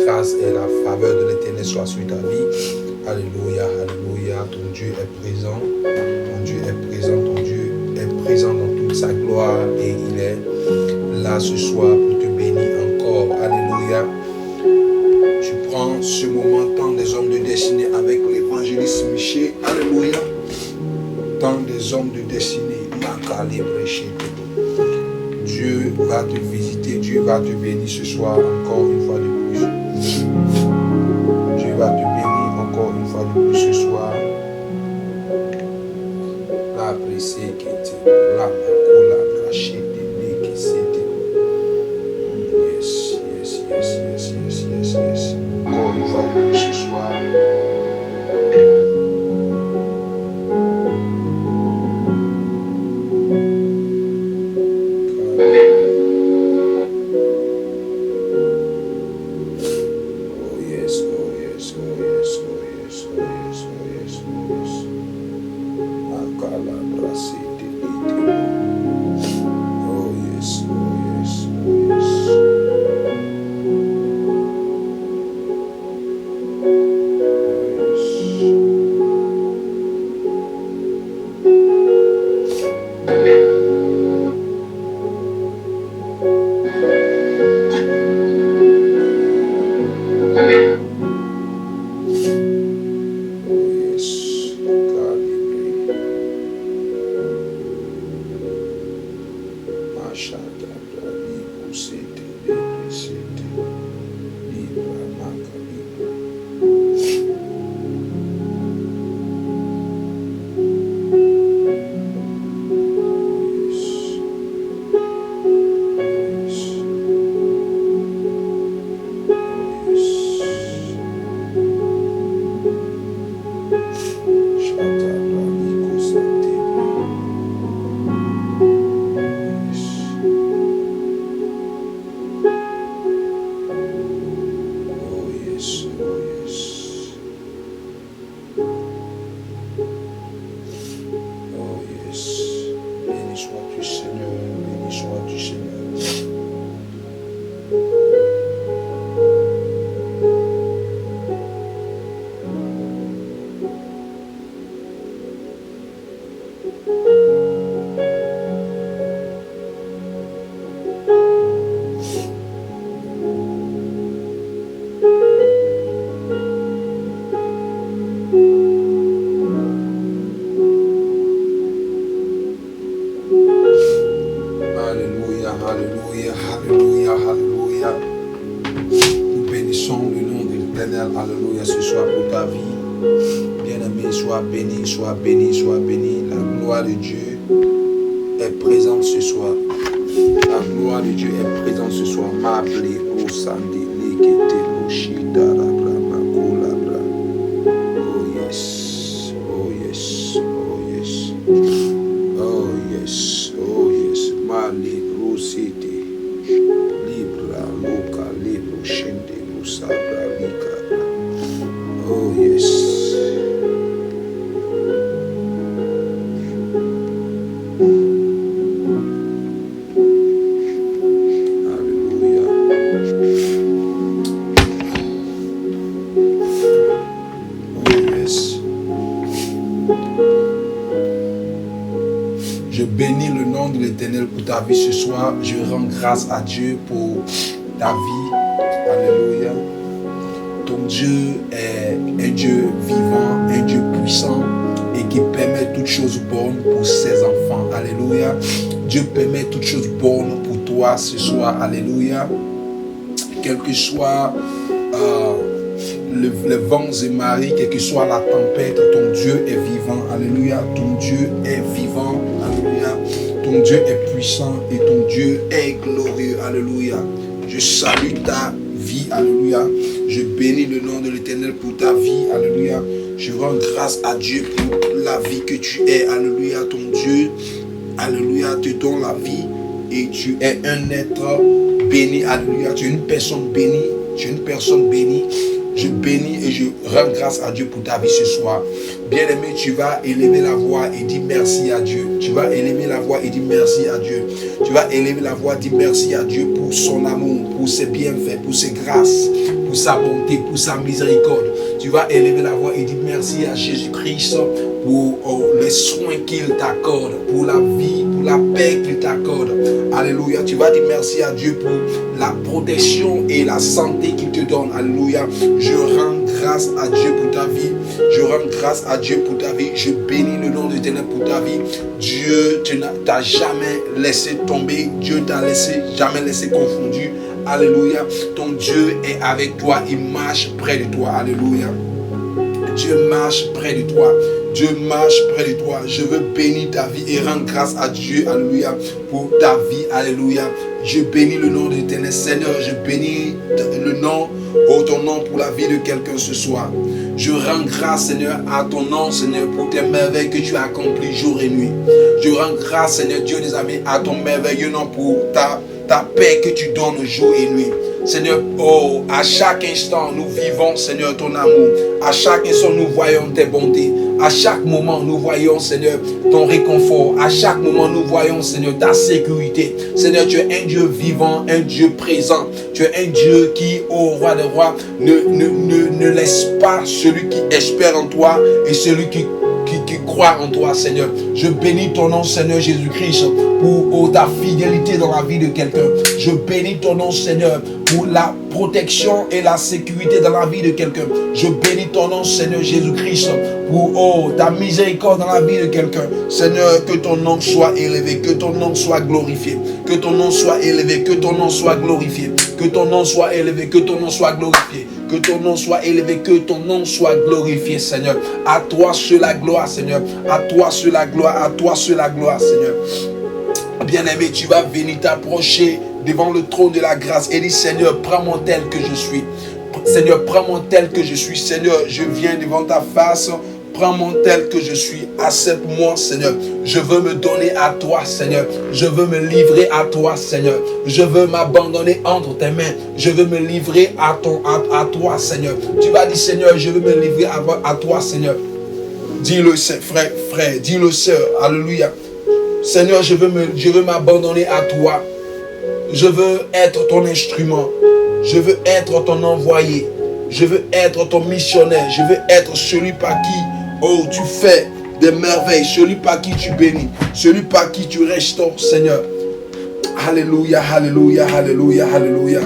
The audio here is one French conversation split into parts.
grâce et la faveur de l'Éternel soit sur ta vie. Alléluia, alléluia. Ton Dieu est présent. Ton Dieu est présent. Ton Dieu est présent dans toute sa gloire et il est là ce soir pour te bénir encore. Alléluia. Tu prends ce moment, temps des hommes de destinée avec l'évangéliste Michel. Alléluia. Temps des hommes de destinée. Dieu va te visiter, Dieu va te bénir ce soir encore une fois de plus. Dieu va te bénir encore une fois de plus ce soir. La pressée qui était là, la cachée de qui c'était. Yes. Encore une fois de plus ce soir. Je rends grâce à Dieu pour ta vie. Alléluia. Ton Dieu est un Dieu vivant, un Dieu puissant et qui permet toutes choses bonnes pour ses enfants. Alléluia. Dieu permet toutes choses bonnes pour toi ce soir. Alléluia. Quel que soit le vent et marée, quelle que soit la tempête, ton Dieu est vivant. Alléluia. Ton Dieu est vivant. Alléluia. Ton Dieu est puissant et ton Dieu est glorieux. Alléluia. Je salue ta vie. Alléluia. Je bénis le nom de l'Éternel pour ta vie. Alléluia. Je rends grâce à Dieu pour la vie que tu es. Alléluia. Ton Dieu, alléluia, te donne la vie et tu es un être béni. Alléluia. Tu es une personne bénie. Tu es une personne bénie. Je bénis et je rends grâce à Dieu pour ta vie ce soir. Bien-aimé, tu vas élever la voix et dire merci à Dieu. Tu vas élever la voix et dire merci à Dieu. Tu vas élever la voix et dire merci à Dieu pour son amour, pour ses bienfaits, pour ses grâces, pour sa bonté, pour sa miséricorde. Tu vas élever la voix et dire merci à Jésus-Christ pour les soins qu'il t'accorde, pour la vie, pour la paix qu'il t'accorde. Alléluia. Tu vas dire merci à Dieu pour la protection et la santé qu'il te donne. Alléluia. Je rends grâce à Dieu pour ta vie. Je rends grâce à Dieu pour ta vie. Je bénis le nom de l'Éternel pour ta vie. Dieu t'a jamais laissé tomber. Dieu t'a jamais laissé confondu. Alléluia. Ton Dieu est avec toi. Il marche près de toi. Alléluia. Dieu marche près de toi. Dieu marche près de toi. Je veux bénir ta vie et rendre grâce à Dieu. Alléluia. Pour ta vie. Alléluia. Je bénis le nom de l'Éternel. Seigneur, je bénis le nom, ton nom pour la vie de quelqu'un ce soir. Je rends grâce, Seigneur, à ton nom, Seigneur, pour tes merveilles que tu as accomplies jour et nuit. Je rends grâce, Seigneur, Dieu des amis, à ton merveilleux nom pour ta paix que tu donnes jour et nuit. Seigneur, à chaque instant, nous vivons, Seigneur, ton amour. À chaque instant, nous voyons tes bontés. À chaque moment, nous voyons, Seigneur, ton réconfort. À chaque moment, nous voyons, Seigneur, ta sécurité. Seigneur, tu es un Dieu vivant, un Dieu présent. Tu es un Dieu qui, ô roi des rois, ne laisse pas celui qui espère en toi et celui qui croit en toi, Seigneur. Je bénis ton nom, Seigneur Jésus-Christ, pour ta fidélité dans la vie de quelqu'un. Je bénis ton nom, Seigneur, pour la protection et la sécurité dans la vie de quelqu'un. Je bénis ton nom, Seigneur Jésus-Christ, pour ta miséricorde dans la vie de quelqu'un. Seigneur, que ton nom soit élevé, que ton nom soit glorifié, que ton nom soit élevé, que ton nom soit glorifié, que ton nom soit élevé, que ton nom soit glorifié. Que ton nom soit élevé, que ton nom soit glorifié, Seigneur. À toi seule la gloire, Seigneur. À toi seule la gloire, à toi seule la gloire, Seigneur. Bien-aimé, tu vas venir t'approcher devant le trône de la grâce et dire, Seigneur, prends-moi tel que je suis. Seigneur, prends-moi tel que je suis. Seigneur, je viens devant ta face. Prends-moi tel que je suis. Accepte-moi, Seigneur. Je veux me donner à toi, Seigneur. Je veux me livrer à toi, Seigneur. Je veux m'abandonner entre tes mains. Je veux me livrer à toi, Seigneur. Tu vas dire, Seigneur, je veux me livrer à toi, Seigneur. Dis-le, frère, dis-le, sœur. Alléluia. Seigneur, je veux m'abandonner à toi. Je veux être ton instrument. Je veux être ton envoyé. Je veux être ton missionnaire. Je veux être celui par qui, tu fais des merveilles. Celui par qui tu bénis. Celui par qui tu restaures, Seigneur. Alléluia, alléluia, alléluia, alléluia.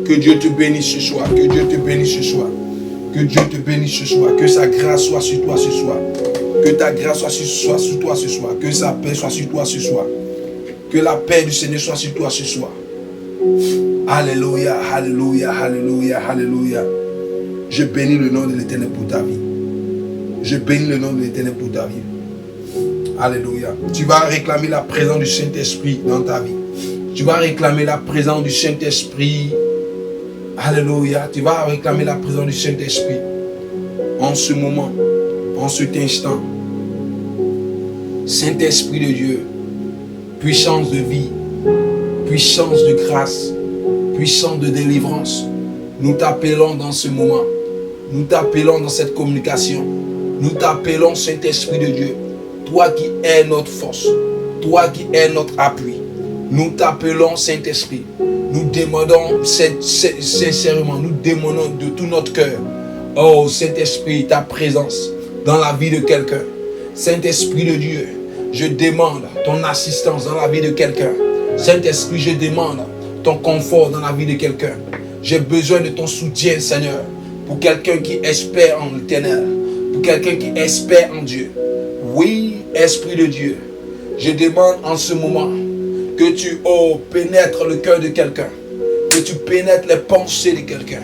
Que Dieu te bénisse ce soir. Que Dieu te bénisse ce soir. Que Dieu te bénisse ce soir. Que sa grâce soit sur toi ce soir. Que ta grâce soit sur toi ce soir. Que sa paix soit sur toi ce soir. Que la paix du Seigneur soit sur toi ce soir. Alléluia, alléluia, alléluia, alléluia. Je bénis le nom de l'Éternel pour ta vie. Je bénis le nom de l'Éternel pour ta vie. Alléluia. Tu vas réclamer la présence du Saint-Esprit dans ta vie. Tu vas réclamer la présence du Saint-Esprit. Alléluia. Tu vas réclamer la présence du Saint-Esprit en ce moment, en cet instant. Saint-Esprit de Dieu, puissance de vie, puissance de grâce, puissance de délivrance. Nous t'appelons dans ce moment. Nous t'appelons dans cette communication. Nous t'appelons Saint-Esprit de Dieu. Toi qui es notre force. Toi qui es notre appui. Nous t'appelons Saint-Esprit. Nous demandons sincèrement, nous demandons de tout notre cœur. Oh Saint-Esprit, ta présence dans la vie de quelqu'un. Saint-Esprit de Dieu, je demande ton assistance dans la vie de quelqu'un. Saint-Esprit, je demande ton confort dans la vie de quelqu'un. J'ai besoin de ton soutien, Seigneur, pour quelqu'un qui espère en l'Éternel, pour quelqu'un qui espère en Dieu. Oui, Esprit de Dieu, je demande en ce moment que tu pénètres le cœur de quelqu'un, que tu pénètres les pensées de quelqu'un,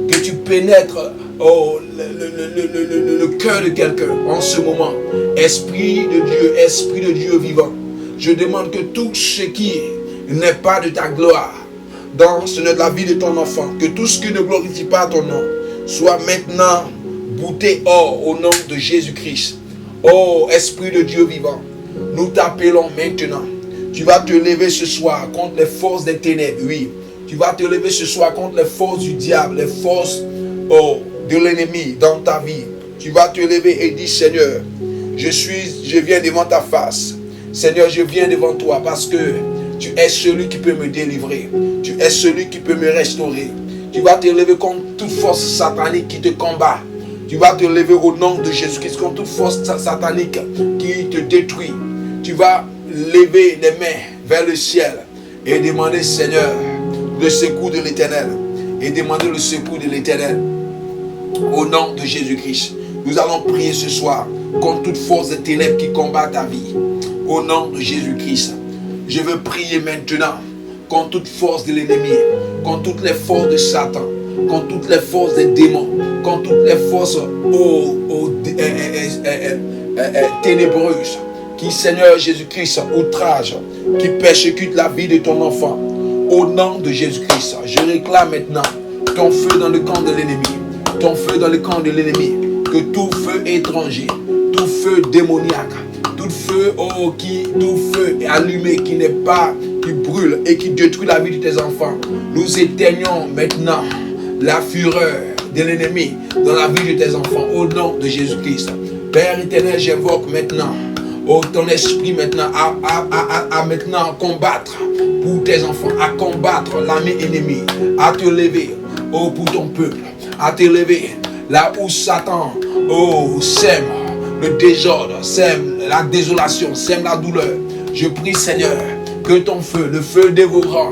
que tu pénètres le cœur de quelqu'un en ce moment. Esprit de Dieu vivant, je demande que tout ce qui n'est pas de ta gloire dans la vie de ton enfant, que tout ce qui ne glorifie pas ton nom soit maintenant bouté hors au nom de Jésus-Christ. Oh Esprit de Dieu vivant, nous t'appelons maintenant. Tu vas te lever ce soir contre les forces des ténèbres, oui, Tu vas te lever ce soir contre les forces du diable, les forces de l'ennemi dans ta vie. Tu vas te lever et dire, Seigneur, je viens devant ta face. Seigneur, je viens devant toi parce que tu es celui qui peut me délivrer. Tu es celui qui peut me restaurer. Tu vas te lever contre toute force satanique qui te combat. Tu vas te lever au nom de Jésus-Christ contre toute force satanique qui te détruit. Tu vas lever les mains vers le ciel et demander, Seigneur, le secours de l'Éternel. Et demander le secours de l'Éternel. Au nom de Jésus-Christ. Nous allons prier ce soir contre toute force de ténèbres qui combat ta vie. Au nom de Jésus-Christ. Je veux prier maintenant contre toute force de l'ennemi, contre toutes les forces de Satan, contre toutes les forces des démons, contre toutes les forces ténébreuses qui, Seigneur Jésus-Christ, outrage, qui persécutent la vie de ton enfant. Au nom de Jésus-Christ, je réclame maintenant ton feu dans le camp de l'ennemi, ton feu dans le camp de l'ennemi, que tout feu étranger, tout feu démoniaque, tout feu allumé qui n'est pas, qui brûle et qui détruit la vie de tes enfants. Nous éteignons maintenant la fureur de l'ennemi dans la vie de tes enfants au nom de Jésus-Christ. Père éternel, j'invoque maintenant ton esprit maintenant à maintenant combattre pour tes enfants, à combattre l'armée ennemie, à te lever pour ton peuple, à te lever là où Satan sème le désordre, sème la désolation, sème la douleur. Je prie, Seigneur, que ton feu, le feu dévorant,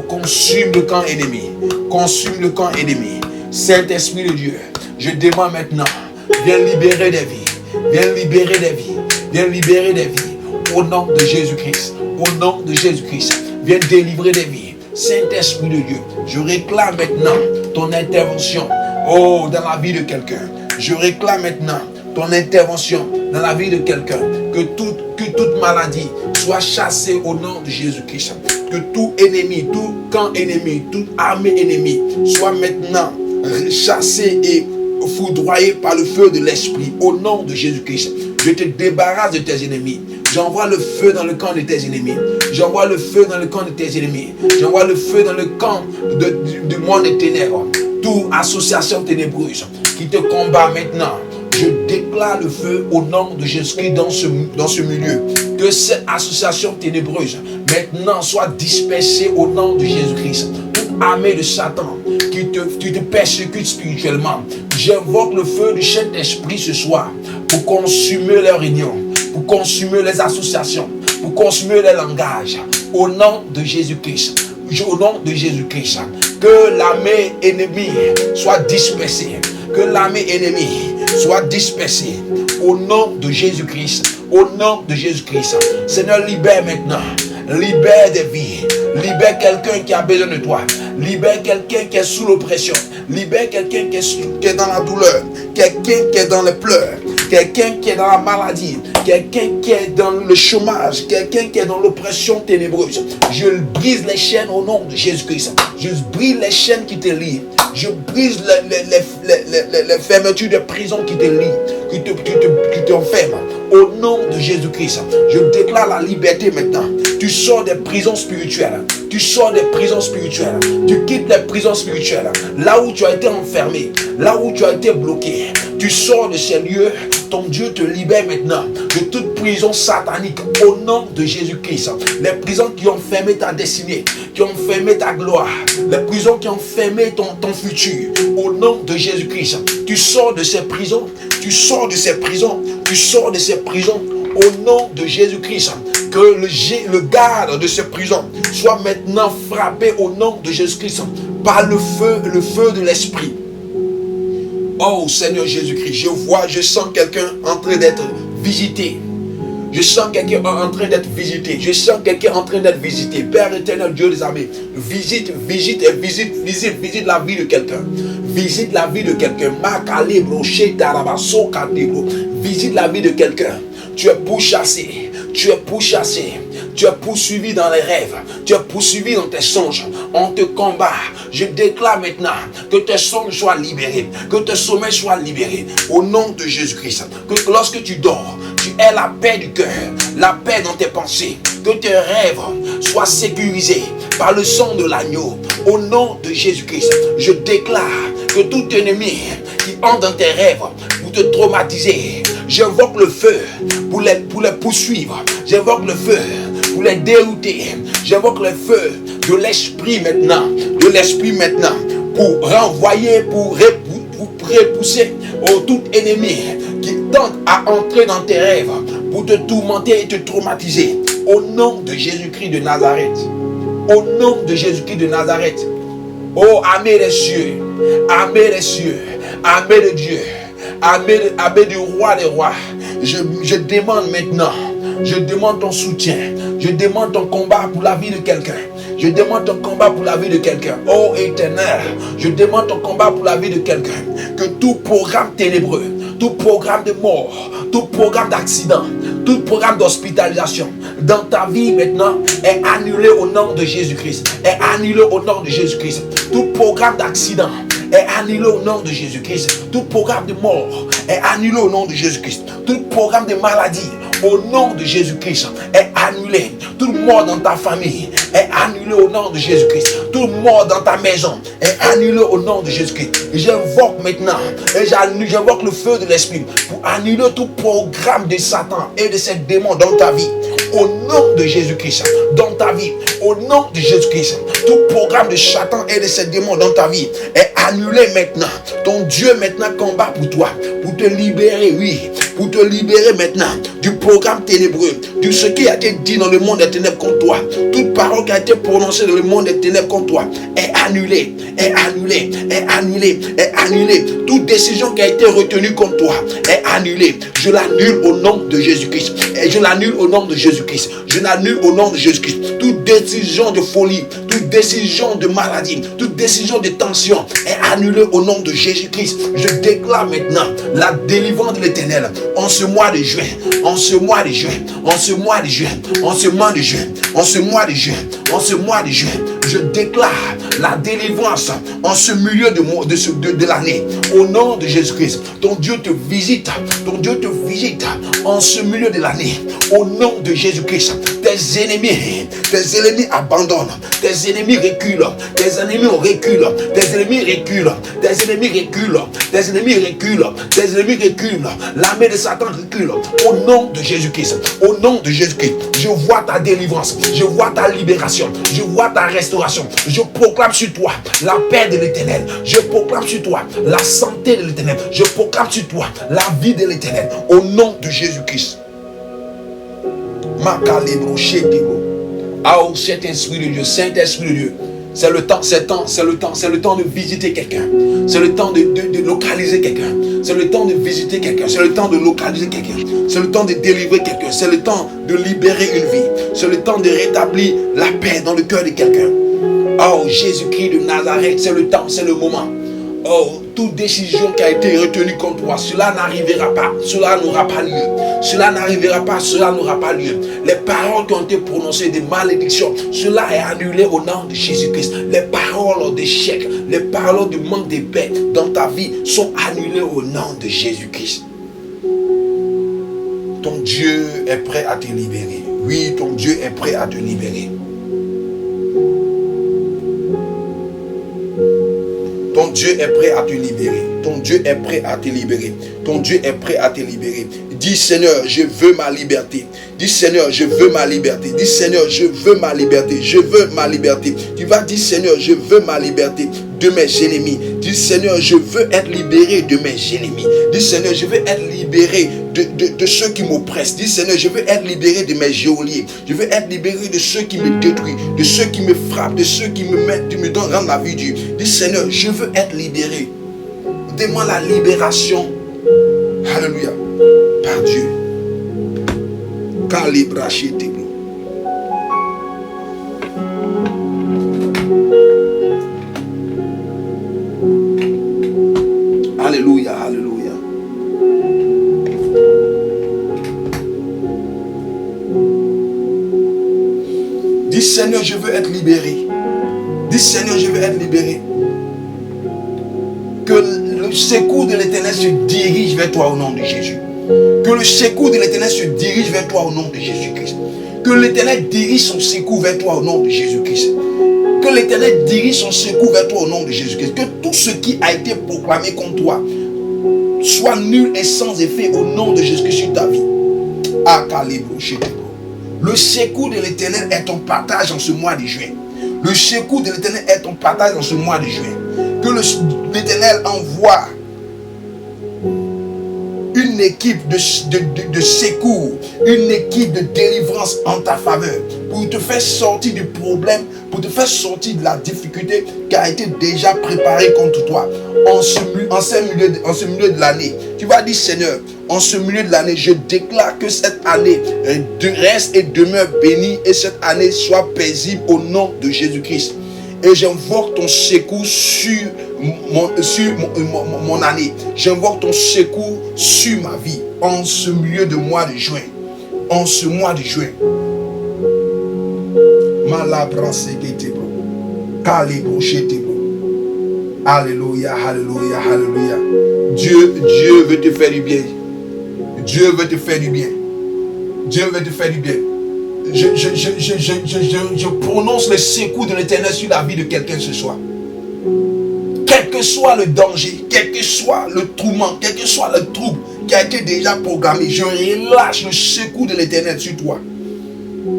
consume le camp ennemi. Consume le camp ennemi. Saint-Esprit de Dieu, je demande maintenant, viens libérer des vies. Viens libérer des vies. Viens libérer des vies. Au nom de Jésus-Christ. Au nom de Jésus-Christ. Viens délivrer des vies. Saint-Esprit de Dieu, je réclame maintenant ton intervention dans la vie de quelqu'un. Je réclame maintenant ton intervention dans la vie de quelqu'un. Que toute maladie soit chassée au nom de Jésus-Christ. Que tout ennemi, tout camp ennemi, toute armée ennemie soit maintenant chassé et foudroyé par le feu de l'esprit au nom de Jésus-Christ. Je te débarrasse de tes ennemis. J'envoie le feu dans le camp de tes ennemis. J'envoie le feu dans le camp de tes ennemis. J'envoie le feu dans le camp du monde des ténèbres. Toute association ténébreuse qui te combat maintenant. Je déclare le feu au nom de Jésus-Christ dans ce milieu. Que cette association ténébreuse maintenant soit dispersée au nom de Jésus-Christ. Toute armée de Satan qui te persécute spirituellement. J'invoque le feu du Saint-Esprit ce soir pour consumer leur réunion, pour consumer les associations, pour consumer les langages. Au nom de Jésus-Christ. Au nom de Jésus-Christ. Que l'armée ennemie soit dispersée. Que l'armée ennemie soit dispersée. Au nom de Jésus-Christ. Au nom de Jésus-Christ. Seigneur, libère maintenant. Libère des vies. Libère quelqu'un qui a besoin de toi. Libère quelqu'un qui est sous l'oppression. Libère quelqu'un qui est dans la douleur. Quelqu'un qui est dans les pleurs. Quelqu'un qui est dans la maladie. Quelqu'un qui est dans le chômage. Quelqu'un qui est dans l'oppression ténébreuse. Je brise les chaînes au nom de Jésus-Christ. Je brise les chaînes qui te lient. Je brise les fermetures de prison qui te lient. Qui t'enferment. Au nom de Jésus-Christ. Je déclare la liberté maintenant. Tu sors des prisons spirituelles. Tu sors des prisons spirituelles. Tu quittes les prisons spirituelles. Là où tu as été enfermé. Là où tu as été bloqué. Tu sors de ces lieux. Ton Dieu te libère maintenant de toute prison satanique au nom de Jésus-Christ. Les prisons qui ont fermé ta destinée, qui ont fermé ta gloire, les prisons qui ont fermé ton futur, au nom de Jésus-Christ. Tu sors de ces prisons, tu sors de ces prisons, tu sors de ces prisons au nom de Jésus-Christ. Que le garde de ces prisons soit maintenant frappé au nom de Jésus-Christ par le feu de l'esprit. Oh Seigneur Jésus-Christ, je sens quelqu'un en train d'être visité. Je sens quelqu'un en train d'être visité. Je sens quelqu'un en train d'être visité. Père éternel, Dieu des armées, visite la vie de quelqu'un. Visite la vie de quelqu'un. Visite la vie de quelqu'un. Tu es pourchassé. Tu es pourchassé. Tu es poursuivi dans les rêves. Tu es poursuivi dans tes songes. On te combat. Je déclare maintenant que tes songes soient libérés. Que tes sommeils soient libérés. Au nom de Jésus-Christ. Que lorsque tu dors, tu aies la paix du cœur, la paix dans tes pensées, que tes rêves soient sécurisés par le sang de l'agneau. Au nom de Jésus-Christ, je déclare que tout ennemi qui entre dans tes rêves pour te traumatiser, j'invoque le feu pour les poursuivre. J'invoque le feu pour les dérouter. J'invoque le feu de l'esprit maintenant. De l'esprit maintenant. Pour renvoyer, pour repousser tout ennemi qui tente à entrer dans tes rêves pour te tourmenter et te traumatiser. Au nom de Jésus-Christ de Nazareth. Au nom de Jésus-Christ de Nazareth. Oh, armée des cieux. Armée des cieux. Armée de Dieu. Armée du roi des rois. Je demande maintenant. Je demande ton soutien. Je demande ton combat pour la vie de quelqu'un. Je demande ton combat pour la vie de quelqu'un. Oh Éternel, je demande ton combat pour la vie de quelqu'un. Que tout programme ténébreux, tout programme de mort, tout programme d'accident, tout programme d'hospitalisation dans ta vie maintenant est annulé au nom de Jésus-Christ. Est annulé au nom de Jésus-Christ. Tout programme d'accident est annulé au nom de Jésus-Christ. Tout programme de mort est annulé au nom de Jésus-Christ. Tout programme de maladie au nom de Jésus-Christ est annulé. Tout mort dans ta famille est annulé au nom de Jésus-Christ. Tout mort dans ta maison est annulé au nom de Jésus-Christ. J'invoque maintenant et j'invoque le feu de l'esprit pour annuler tout programme de Satan et de ses démons dans ta vie. Au nom de Jésus-Christ, dans ta vie, au nom de Jésus-Christ, tout programme de Satan et de ses démons dans ta vie est annulé maintenant. Ton Dieu maintenant combat pour toi, pour te libérer, oui, pour te libérer maintenant du programme ténébreux, de ce qui a été dit dans le monde des ténèbres contre toi. Toute parole qui a été prononcée dans le monde des ténèbres contre toi est annulée, est annulée, est annulée, est annulée. Toute décision qui a été retenue contre toi est annulée. Je l'annule au nom de Jésus-Christ. Et je l'annule au nom de Jésus-Christ. Je l'annule au nom de Jésus-Christ. Toute décision de folie, toute décision de maladie, toute décision de tension est annulée au nom de Jésus-Christ. Je déclare maintenant la délivrance de l'Éternel en ce mois de juin, en ce mois de juin, en ce mois de juin, en ce mois de juin, en ce mois de juin, en ce mois de juin. Je déclare la délivrance en ce milieu de l'année au nom de Jésus-Christ. Ton Dieu te visite, ton Dieu te visite en ce milieu de l'année au nom de Jésus-Christ. Tes ennemis abandonnent, tes ennemis reculent, tes ennemis reculent, tes ennemis reculent, tes ennemis reculent, tes ennemis reculent, tes ennemis reculent. L'armée de Satan recule au nom de Jésus-Christ. Au nom de Jésus-Christ, je vois ta délivrance, je vois ta libération, je vois ta restauration. Je proclame sur toi la paix de l'Éternel. Je proclame sur toi la santé de l'Éternel. Je proclame sur toi la vie de l'Éternel. Au nom de Jésus-Christ. Ah, oh, Saint-Esprit de Dieu, Saint-Esprit de Dieu. C'est le temps de visiter quelqu'un. C'est le temps de localiser quelqu'un. C'est le temps de visiter quelqu'un. C'est le temps de localiser quelqu'un. C'est le temps de délivrer quelqu'un. C'est le temps de libérer une vie. C'est le temps de rétablir la paix dans le cœur de quelqu'un. Oh, Jésus-Christ de Nazareth, c'est le temps, c'est le moment. Oh, toute décision qui a été retenue contre toi, cela n'arrivera pas, cela n'aura pas lieu. Cela n'arrivera pas, cela n'aura pas lieu. Les paroles qui ont été prononcées de malédiction, cela est annulé au nom de Jésus-Christ. Les paroles d'échec, les paroles de manque de paix dans ta vie sont annulées au nom de Jésus-Christ. Ton Dieu est prêt à te libérer. Oui, ton Dieu est prêt à te libérer. Ton Dieu est prêt à te libérer. Ton Dieu est prêt à te libérer. Ton Dieu est prêt à te libérer. Dis Seigneur, je veux ma liberté. Dis Seigneur, je veux ma liberté. Dis Seigneur, je veux ma liberté. Je veux ma liberté. Tu vas dire Seigneur, je veux ma liberté de mes ennemis. Dis Seigneur, je veux être libéré de mes ennemis. Dis Seigneur, je veux être libéré de ceux qui m'oppressent. Dis Seigneur, je veux être libéré de mes geôliers. Je veux être libéré de ceux qui me détruisent, de ceux qui me frappent, de ceux qui me mettent, qui me donnent rendre la vie dure. Dis Seigneur, je veux être libéré. Demande la libération. Alléluia. Par Dieu. Calibrachetez. Alléluia, alléluia. Dis Seigneur, je veux être libéré. Dis Seigneur, je veux être libéré. Que le secours de l'Éternel se dirige vers toi au nom de Jésus. Que le secours de l'Éternel se dirige vers toi au nom de Jésus-Christ. Que l'Éternel dirige son secours vers toi au nom de Jésus-Christ. Que l'Éternel dirige son secours vers toi au nom de Jésus-Christ. Que tout ce qui a été proclamé contre toi soit nul et sans effet au nom de Jésus-Christ sur ta vie. Le secours de l'Éternel est ton partage en ce mois de juin. Le secours de l'Éternel est ton partage en ce mois de juin. Que l'Éternel envoie une équipe de secours, une équipe de délivrance en ta faveur, pour te faire sortir du problème, pour te faire sortir de la difficulté qui a été déjà préparée contre toi en ce milieu de l'année. Tu vas dire, Seigneur, en ce milieu de l'année, je déclare que cette année reste et demeure bénie et cette année soit paisible au nom de Jésus-Christ. Et j'invoque ton secours sur mon année. J'invoque ton secours sur ma vie en ce milieu de mois de juin. En ce mois de juin. Alléluia, alléluia, alléluia. Dieu veut te faire du bien. Dieu veut te faire du bien. Dieu veut te faire du bien. Je prononce le secours de l'Éternel sur la vie de quelqu'un ce soir. Quel que soit le danger, quel que soit le tourment, quel que soit le trouble qui a été déjà programmé, je relâche le secours de l'Éternel sur toi.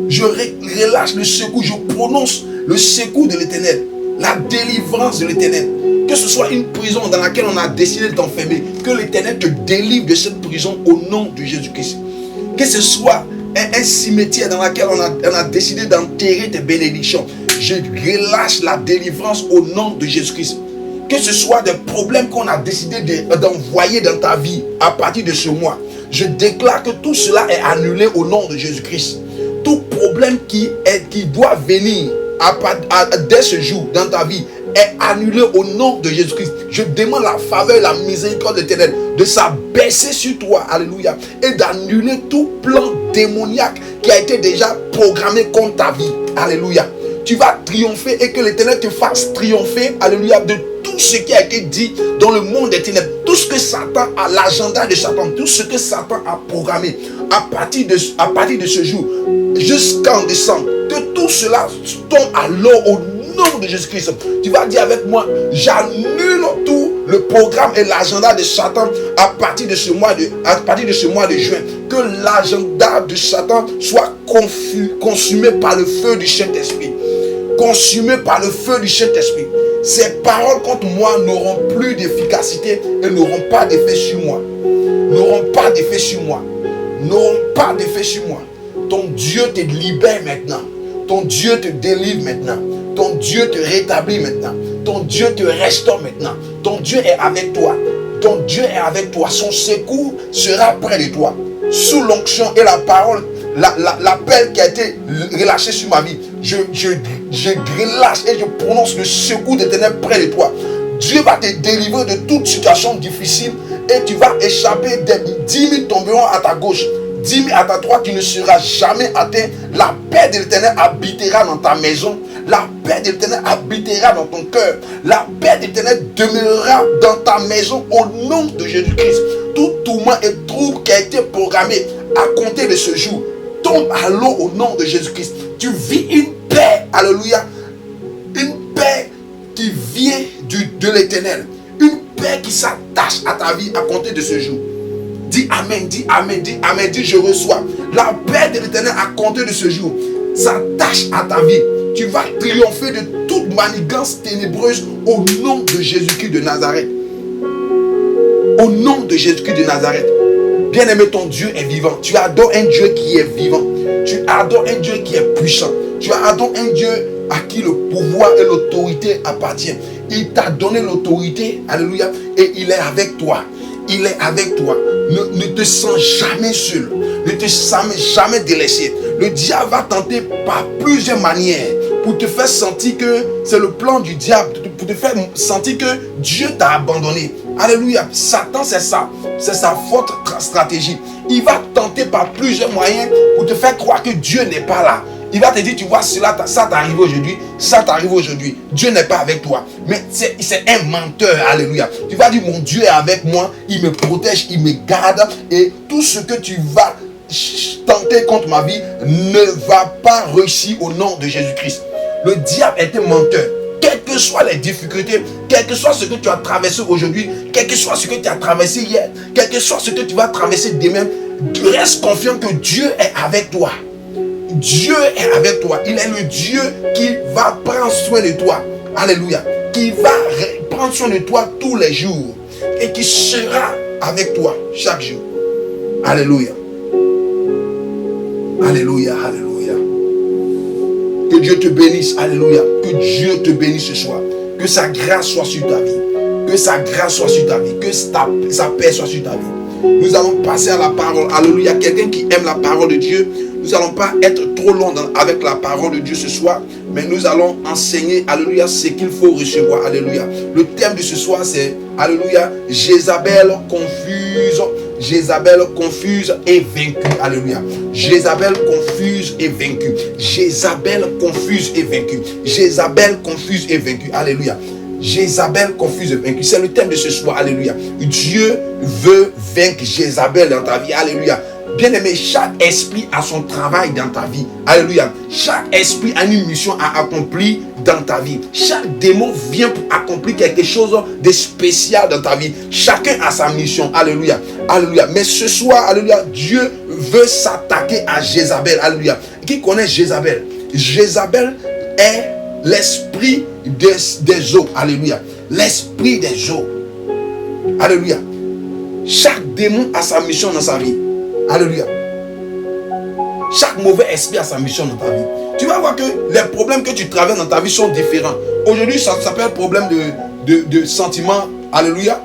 Je relâche le secours, je prononce le secours de l'Éternel, la délivrance de l'Éternel. Que ce soit une prison dans laquelle on a décidé de t'enfermer, que l'Éternel te délivre de cette prison au nom de Jésus-Christ. Que ce soit un cimetière dans lequel on a décidé d'enterrer tes bénédictions, je relâche la délivrance au nom de Jésus-Christ. Que ce soit des problèmes qu'on a décidé d'envoyer dans ta vie à partir de ce mois, je déclare que tout cela est annulé au nom de Jésus-Christ. Tout problème qui doit venir dès ce jour dans ta vie est annulé au nom de Jésus-Christ. Je demande la faveur et la miséricorde de l'Éternel de s'abaisser sur toi, alléluia, et d'annuler tout plan démoniaque qui a été déjà programmé contre ta vie, alléluia. Tu vas triompher et que l'Éternel te fasse triompher, alléluia, de tout ce qui a été dit dans le monde des ténèbres, tout ce que Satan a, l'agenda de Satan, tout ce que Satan a programmé à partir de ce jour jusqu'en décembre, que tout cela tombe alors au nom de Jésus-Christ. Tu vas dire avec moi, j'annule tout le programme et l'agenda de Satan à partir de ce mois de juin. Que l'agenda de Satan soit consumé par le feu du Saint-Esprit. Consumé par le feu du Saint-Esprit. Ces paroles contre moi n'auront plus d'efficacité et n'auront pas d'effet sur moi. N'auront pas d'effet sur moi. N'auront pas d'effet sur moi. Ton Dieu te libère maintenant. Ton Dieu te délivre maintenant. Ton Dieu te rétablit maintenant. Ton Dieu te restaure maintenant. Ton Dieu est avec toi. Ton Dieu est avec toi. Son secours sera près de toi. Sous l'onction et la parole, l'appel qui a été relâché sur ma vie, je relâche et je prononce le secours de l'Éternel près de toi. Dieu va te délivrer de toute situation difficile et tu vas échapper. 10 000 tomberont à ta gauche, 10 000 à ta droite, tu ne seras jamais atteint. La paix de l'Éternel habitera dans ta maison. La paix de l'Éternel habitera dans ton cœur. La paix de l'Éternel demeurera dans ta maison au nom de Jésus-Christ. Tout tourment et trouble qui a été programmé à compter de ce jour tombe à l'eau au nom de Jésus-Christ. Tu vis une paix, alléluia, une paix qui vient de l'Éternel, une paix qui s'attache à ta vie à compter de ce jour. Dis Amen, dis Amen, dis Amen, dis je reçois. La paix de l'Éternel à compter de ce jour s'attache à ta vie. Tu vas triompher de toute manigance ténébreuse au nom de Jésus-Christ de Nazareth. Au nom de Jésus-Christ de Nazareth. Bien-aimé, ton Dieu est vivant. Tu adores un Dieu qui est vivant. Tu adores un Dieu qui est puissant. Tu adores un Dieu à qui le pouvoir et l'autorité appartiennent. Il t'a donné l'autorité, alléluia, et il est avec toi. Il est avec toi. Ne te sens jamais seul. Ne te sens jamais délaissé. Le diable va tenter par plusieurs manières pour te faire sentir que c'est le plan du diable, pour te faire sentir que Dieu t'a abandonné. Alléluia. Satan, c'est ça. C'est sa forte stratégie. Il va tenter par plusieurs moyens pour te faire croire que Dieu n'est pas là. Il va te dire, tu vois, ça t'arrive aujourd'hui, ça t'arrive aujourd'hui. Dieu n'est pas avec toi. Mais c'est un menteur, alléluia. Tu vas dire, mon Dieu est avec moi, il me protège, il me garde. Et tout ce que tu vas tenter contre ma vie ne va pas réussir au nom de Jésus-Christ. Le diable est un menteur. Quelles que soient les difficultés, quel que soit ce que tu as traversé aujourd'hui, quel que soit ce que tu as traversé hier, quel que soit ce que tu vas traverser demain, reste confiant que Dieu est avec toi. Dieu est avec toi. Il est le Dieu qui va prendre soin de toi. Alléluia. Qui va prendre soin de toi tous les jours. Et qui sera avec toi chaque jour. Alléluia. Alléluia. Alléluia. Que Dieu te bénisse. Alléluia. Que Dieu te bénisse ce soir. Que sa grâce soit sur ta vie. Que sa grâce soit sur ta vie. Que sa paix soit sur ta vie. Nous allons passer à la parole. Alléluia. Quelqu'un qui aime la parole de Dieu. Nous n'allons pas être trop longs avec la parole de Dieu ce soir, mais nous allons enseigner, alléluia, ce qu'il faut recevoir, alléluia. Le thème de ce soir, c'est, alléluia, Jézabel confuse et vaincue, alléluia. Jézabel confuse et vaincue. Jézabel confuse et vaincue. Jézabel confuse et vaincue, alléluia. Jézabel confuse et vaincue. C'est le thème de ce soir, alléluia. Dieu veut vaincre Jézabel dans ta vie, alléluia. Bien-aimé, chaque esprit a son travail dans ta vie. Alléluia. Chaque esprit a une mission à accomplir dans ta vie. Chaque démon vient pour accomplir quelque chose de spécial dans ta vie. Chacun a sa mission. Alléluia. Alléluia. Mais ce soir, alléluia, Dieu veut s'attaquer à Jézabel. Alléluia. Qui connaît Jézabel? Jézabel est l'esprit des eaux. Alléluia. L'esprit des eaux. Alléluia. Chaque démon a sa mission dans sa vie. Alléluia. Chaque mauvais esprit a sa mission dans ta vie. Tu vas voir que les problèmes que tu traverses dans ta vie sont différents. Aujourd'hui, ça s'appelle problème de sentiments. Alléluia.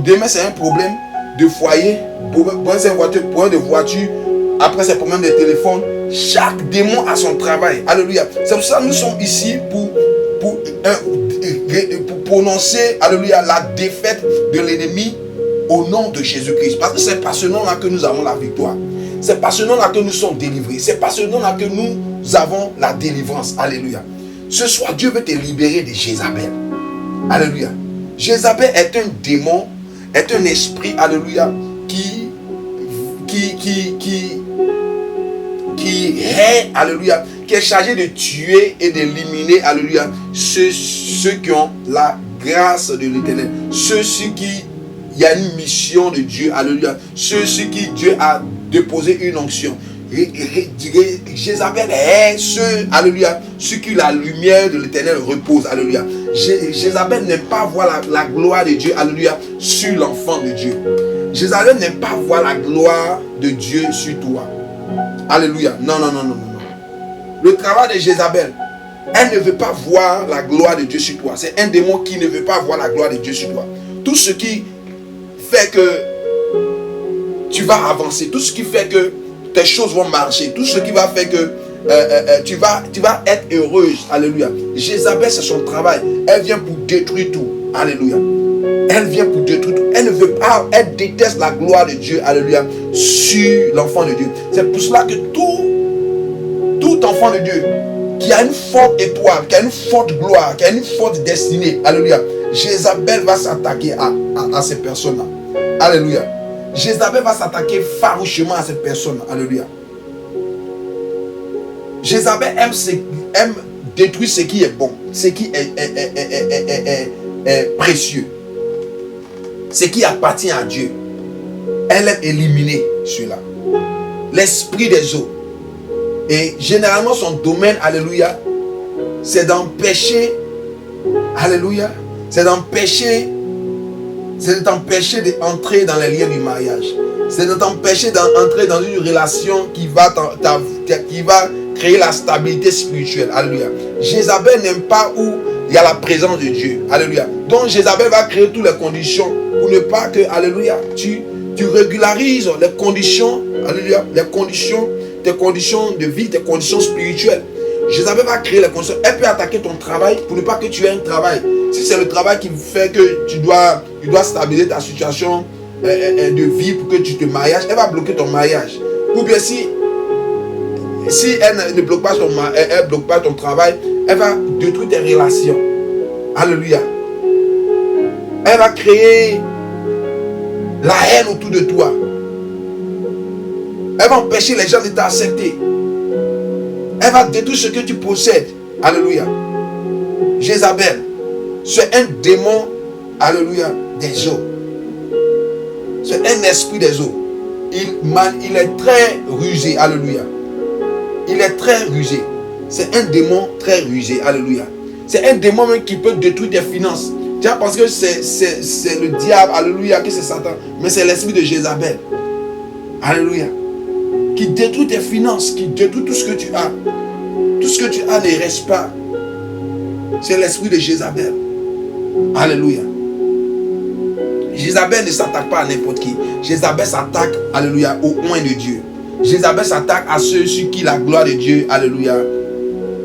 Demain, c'est un problème de foyer. Problème de voiture. Après, c'est un problème de téléphone. Chaque démon a son travail. Alléluia. C'est pour ça que nous sommes ici pour prononcer, alléluia, la défaite de l'ennemi au nom de Jésus-Christ. Parce que c'est par ce nom-là que nous avons la victoire. C'est par ce nom-là que nous sommes délivrés. C'est par ce nom-là que nous avons la délivrance. Alléluia. Ce soir, Dieu veut te libérer de Jézabel. Alléluia. Jézabel est un démon, est un esprit, alléluia, qui est, alléluia, qui est chargé de tuer et d'éliminer, alléluia, ceux qui ont la grâce de l'Éternel. Ceux qui il y a une mission de Dieu, alléluia. Ceux qui Dieu a déposé une onction. Jézabel est ceux, alléluia, ceux qui la lumière de l'Éternel repose, alléluia. Jézabel n'aime pas voir la gloire de Dieu, alléluia, sur l'enfant de Dieu. Jézabel n'aime pas voir la gloire de Dieu sur toi. Alléluia. Non. Le travail de Jézabel, elle ne veut pas voir la gloire de Dieu sur toi. C'est un démon qui ne veut pas voir la gloire de Dieu sur toi. Tout ce qui fait que tu vas avancer, tout ce qui fait que tes choses vont marcher, tout ce qui va faire que tu vas être heureuse. Alléluia. Jézabel, c'est son travail. Elle vient pour détruire tout. Alléluia. Elle vient pour détruire tout. Elle ne veut pas, elle déteste la gloire de Dieu. Alléluia. Sur l'enfant de Dieu. C'est pour cela que tout enfant de Dieu qui a une forte étoile, qui a une forte gloire, qui a une forte destinée, alléluia, Jézabel va s'attaquer à ces personnes-là. Alléluia. Jézabel va s'attaquer farouchement à cette personne. Alléluia. Jézabel aime détruire ce qui est bon, ce qui est précieux, ce qui appartient à Dieu. Elle aime éliminer cela. L'esprit des eaux. Et généralement son domaine, alléluia, c'est d'empêcher, alléluia, c'est d'empêcher d'entrer dans les liens du mariage. C'est de t'empêcher d'entrer dans une relation qui va créer la stabilité spirituelle. Alléluia. Jézabel n'aime pas où il y a la présence de Dieu. Alléluia. Donc Jézabel va créer toutes les conditions pour ne pas que, alléluia, tu régularises les conditions, alléluia, tes conditions de vie, tes conditions spirituelles. Jézabel va créer les conditions. Elle peut attaquer ton travail pour ne pas que tu aies un travail. Si c'est le travail qui fait que tu dois stabiliser ta situation de vie pour que tu te mariages, elle va bloquer ton mariage. Ou bien si Si elle ne bloque pas elle bloque pas ton travail, elle va détruire tes relations. Alléluia. Elle va créer la haine autour de toi. Elle va empêcher les gens de t'accepter. Elle va détruire ce que tu possèdes. Alléluia. Jézabel, c'est un démon, alléluia, des eaux. C'est un esprit des eaux. Il est très rusé. Alléluia. Il est très rusé. C'est un démon très rusé. Alléluia. C'est un démon même qui peut détruire tes finances. Tiens, parce que c'est le diable. Alléluia. Que c'est Satan. Mais c'est l'esprit de Jézabel. Alléluia. Qui détruit tes finances. Qui détruit tout ce que tu as. Tout ce que tu as ne reste pas. C'est l'esprit de Jézabel. Alléluia. Jézabel ne s'attaque pas à n'importe qui. Jézabel s'attaque, alléluia, au oint de Dieu. Jézabel s'attaque à ceux sur qui la gloire de Dieu, alléluia,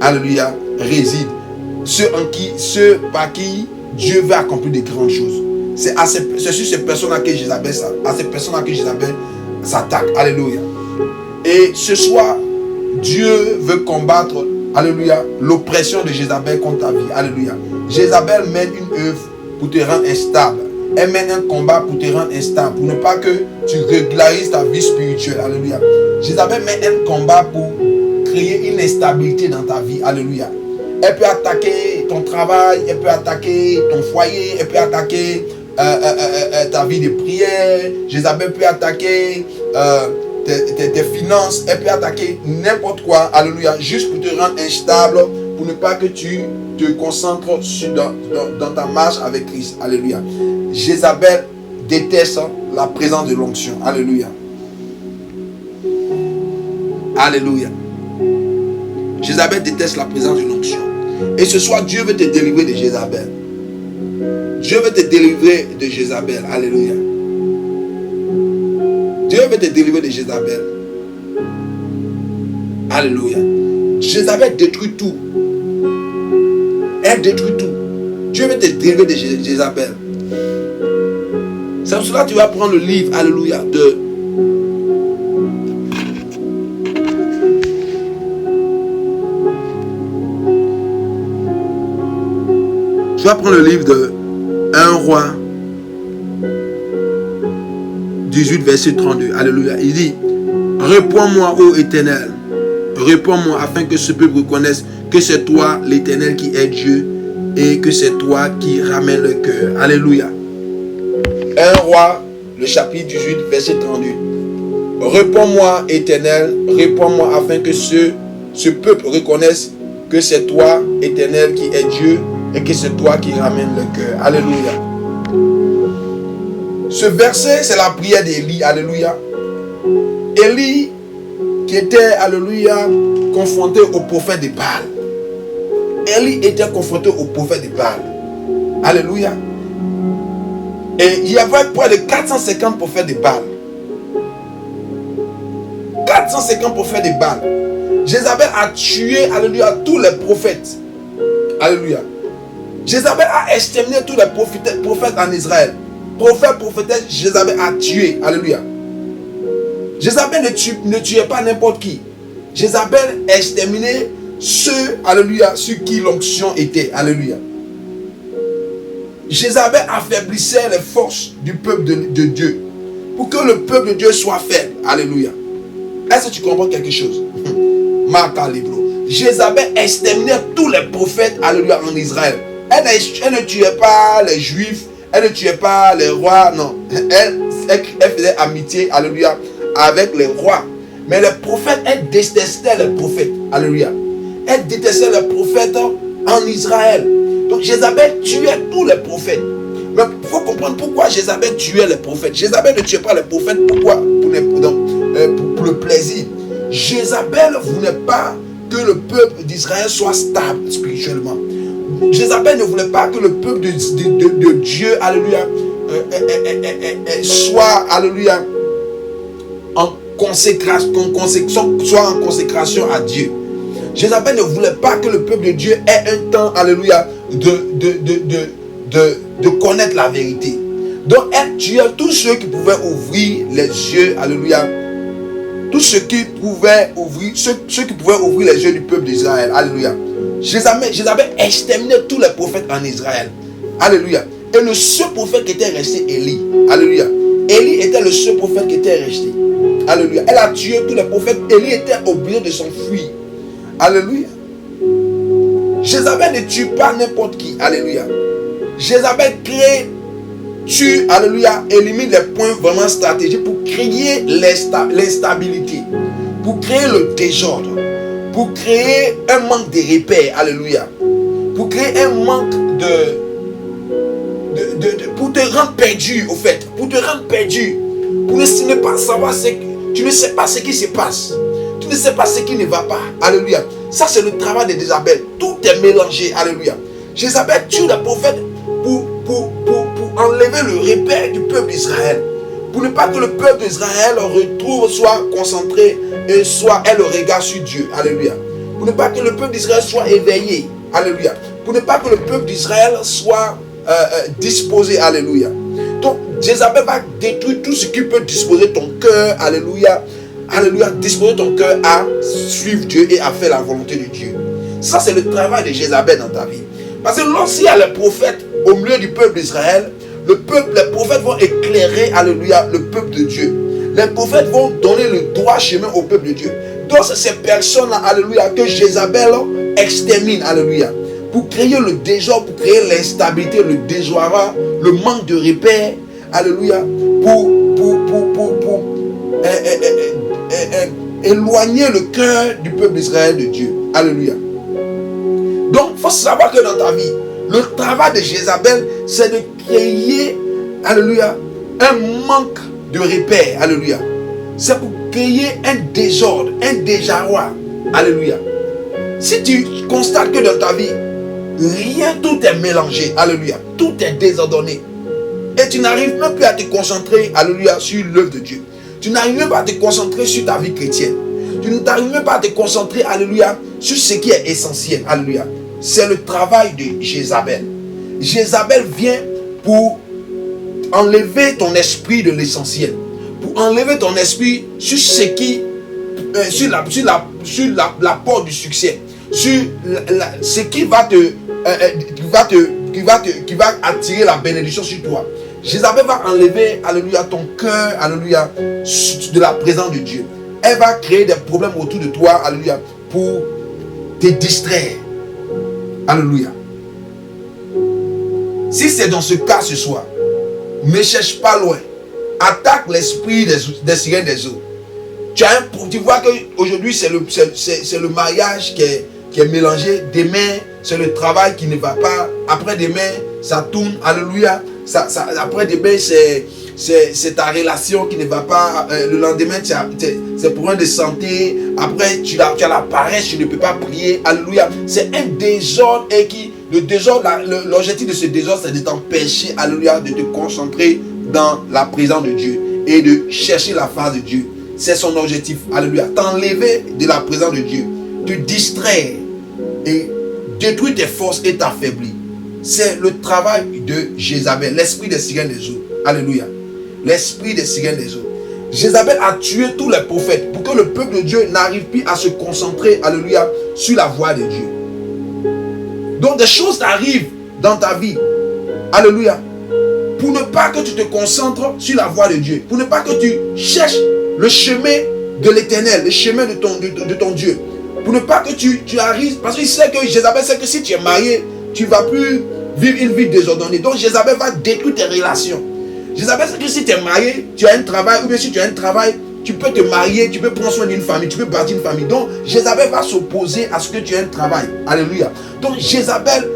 alléluia, réside. Ceux par qui Dieu veut accomplir de grandes choses. C'est sur ces personnes-là que Jézabel s'attaque. Alléluia. Et ce soir, Dieu veut combattre, alléluia, l'oppression de Jézabel contre ta vie. Alléluia. Jézabel mène une œuvre pour te rendre instable. Elle mène un combat pour te rendre instable, pour ne pas que tu régularises ta vie spirituelle. Alléluia. Jézabel mène un combat pour créer une instabilité dans ta vie. Alléluia. Elle peut attaquer ton travail, elle peut attaquer ton foyer, elle peut attaquer ta vie de prière. Jézabel peut attaquer tes finances, elle peut attaquer n'importe quoi. Alléluia. Juste pour te rendre instable, pour ne pas que tu te concentres dans ta marche avec Christ. Alléluia. Jézabel déteste la présence de l'onction. Alléluia. Alléluia. Jézabel déteste la présence de l'onction. Et ce soir, Dieu veut te délivrer de Jézabel. Dieu veut te délivrer de Jézabel. Alléluia. Dieu veut te délivrer de Jézabel. Alléluia. Jézabel détruit tout. Elle détruit tout. Dieu veut te délivrer de Jézabel. C'est pour cela que tu vas prendre le livre, alléluia, tu vas prendre le livre de 1 Roi 18, verset 32. Alléluia. Il dit, réponds-moi, ô Éternel. Réponds-moi afin que ce peuple reconnaisse que c'est toi, l'Éternel, qui est Dieu et que c'est toi qui ramène le cœur. Alléluia. 1 Roi, le chapitre 18, verset 32. Réponds-moi, Éternel, réponds-moi afin que ce peuple reconnaisse que c'est toi, Éternel, qui est Dieu et que c'est toi qui ramène le cœur. Alléluia. Ce verset, c'est la prière d'Élie. Alléluia. Élie, qui était, alléluia, confronté au prophète de Baal. Élie était confronté au prophète de Baal. Alléluia. Et il y avait près de 450 prophètes de Baal. 450 prophètes de Baal. Jézabel a tué, alléluia, tous les prophètes. Alléluia. Jézabel a exterminé tous les prophètes en Israël. Prophétesse, Jézabel a tué. Alléluia. Jézabel ne tuait pas n'importe qui. Jézabel exterminait ceux, alléluia, sur qui l'onction était. Alléluia. Jézabel affaiblissait les forces du peuple de Dieu pour que le peuple de Dieu soit faible. Alléluia. Est-ce que tu comprends quelque chose? Jézabel exterminait tous les prophètes, alléluia, en Israël. Elle ne tuait pas les juifs, elle ne tuait pas les rois, non. Elle faisait amitié, alléluia, avec les rois. Mais les prophètes, elle détestait les prophètes. Alléluia. Elle détestait les prophètes en Israël. Donc Jézabel tuait tous les prophètes. Mais il faut comprendre pourquoi Jézabel tuait les prophètes. Jézabel ne tuait pas les prophètes. Pourquoi? Pour le plaisir. Jézabel ne voulait pas que le peuple d'Israël soit stable spirituellement. Jézabel ne voulait pas que le peuple de Dieu, alléluia, soit, alléluia, en consécration, soit en consécration à Dieu. Jézabel ne voulait pas que le peuple de Dieu ait un temps, alléluia, de connaître la vérité. Donc elle tuait tous ceux qui pouvaient ouvrir les yeux, alléluia, tout ce qui pouvait ouvrir, ceux qui pouvaient ouvrir les yeux du peuple d'Israël. Alléluia. Jézabel exterminait tous les prophètes en Israël. Alléluia. Et le seul prophète qui était resté, Élie. Alléluia. Élie était le seul prophète qui était resté. Alléluia. Elle a tué tous les prophètes. Élie était obligé de s'enfuir. Alléluia. Jézabel ne tue pas n'importe qui. Alléluia. Jézabel crée, tue, alléluia, élimine les points vraiment stratégiques pour créer l'instabilité, pour créer le désordre, pour créer un manque de repères. Alléluia. Pour créer un manque pour te rendre perdu, au fait. Pour te rendre perdu. Pour ne pas savoir tu ne sais pas ce qui se passe. Tu ne sais pas ce qui ne va pas. Alléluia. Ça, c'est le travail de Jézabel. Tout est mélangé. Alléluia. Jézabel tue les prophètes pour enlever le repère du peuple d'Israël. Pour ne pas que le peuple d'Israël soit concentré et ait le regard sur Dieu. Alléluia. Pour ne pas que le peuple d'Israël soit éveillé. Alléluia. Pour ne pas que le peuple d'Israël soit disposé. Alléluia. Donc, Jézabel va détruire tout ce qui peut disposer ton cœur. Alléluia. Alléluia. Disposer ton cœur à suivre Dieu et à faire la volonté de Dieu. Ça, c'est le travail de Jézabel dans ta vie. Parce que lorsqu'il y a les prophètes au milieu du peuple d'Israël, les prophètes vont éclairer, alléluia, le peuple de Dieu. Les prophètes vont donner le droit chemin au peuple de Dieu. Donc, c'est ces personnes-là, alléluia, que Jézabel extermine, alléluia, pour créer le désordre, pour créer l'instabilité, le déjoiement, le manque de repères, alléluia, pour éloigner le cœur du peuple d'Israël de Dieu. Alléluia. Donc, il faut savoir que dans ta vie, le travail de Jézabel, c'est de créer, alléluia, un manque de repères. Alléluia. C'est pour créer un désordre, un désarroi. Alléluia. Si tu constates que dans ta vie, tout est mélangé. Alléluia. Tout est désordonné. Et tu n'arrives même plus à te concentrer, alléluia, sur l'œuvre de Dieu. Tu n'arrives même pas à te concentrer sur ta vie chrétienne. Tu n'arrives même pas à te concentrer, alléluia, sur ce qui est essentiel. Alléluia. C'est le travail de Jézabel. Jézabel vient pour enlever ton esprit de l'essentiel. Pour enlever ton esprit sur ce qui, sur la porte du succès. Sur ce qui va attirer la bénédiction sur toi. Jézabel va enlever, alléluia, ton cœur, alléluia, de la présence de Dieu. Elle va créer des problèmes autour de toi, alléluia, pour te distraire. Alléluia. Si c'est dans ce cas ce soir, ne cherche pas loin. Attaque l'esprit des sirènes des eaux. Tu vois qu'aujourd'hui c'est le mariage qui est mélangé. Demain, c'est le travail qui ne va pas. Après-demain, ça tourne. Alléluia. Après-demain, c'est ta relation qui ne va pas. Le lendemain, c'est problème de santé. Après, tu as la paresse, tu ne peux pas prier. Alléluia. C'est un désordre l'objectif de ce désordre, c'est de t'empêcher, alléluia, de te concentrer dans la présence de Dieu et de chercher la face de Dieu. C'est son objectif. Alléluia. T'enlever de la présence de Dieu, te distraire et détruire tes forces et t'affaiblir. C'est le travail de Jézabel, l'esprit des sirènes des eaux. Alléluia. L'esprit des sirènes des eaux. Jézabel a tué tous les prophètes pour que le peuple de Dieu n'arrive plus à se concentrer, alléluia, sur la voie de Dieu. Donc des choses arrivent dans ta vie. Alléluia. Pour ne pas que tu te concentres sur la voie de Dieu. Pour ne pas que tu cherches le chemin de l'éternel, le chemin de ton Dieu. Pour ne pas que tu arrives. Parce qu'il sait que Jézabel sait que si tu es marié, tu ne vas plus vivre une vie désordonnée. Donc Jézabel va détruire tes relations. Jézabel sait que si tu es marié, tu as un travail. Ou bien si tu as un travail, tu peux te marier, tu peux prendre soin d'une famille, tu peux bâtir une famille. Donc Jézabel va s'opposer à ce que tu aies un travail. Alléluia. Donc Jézabel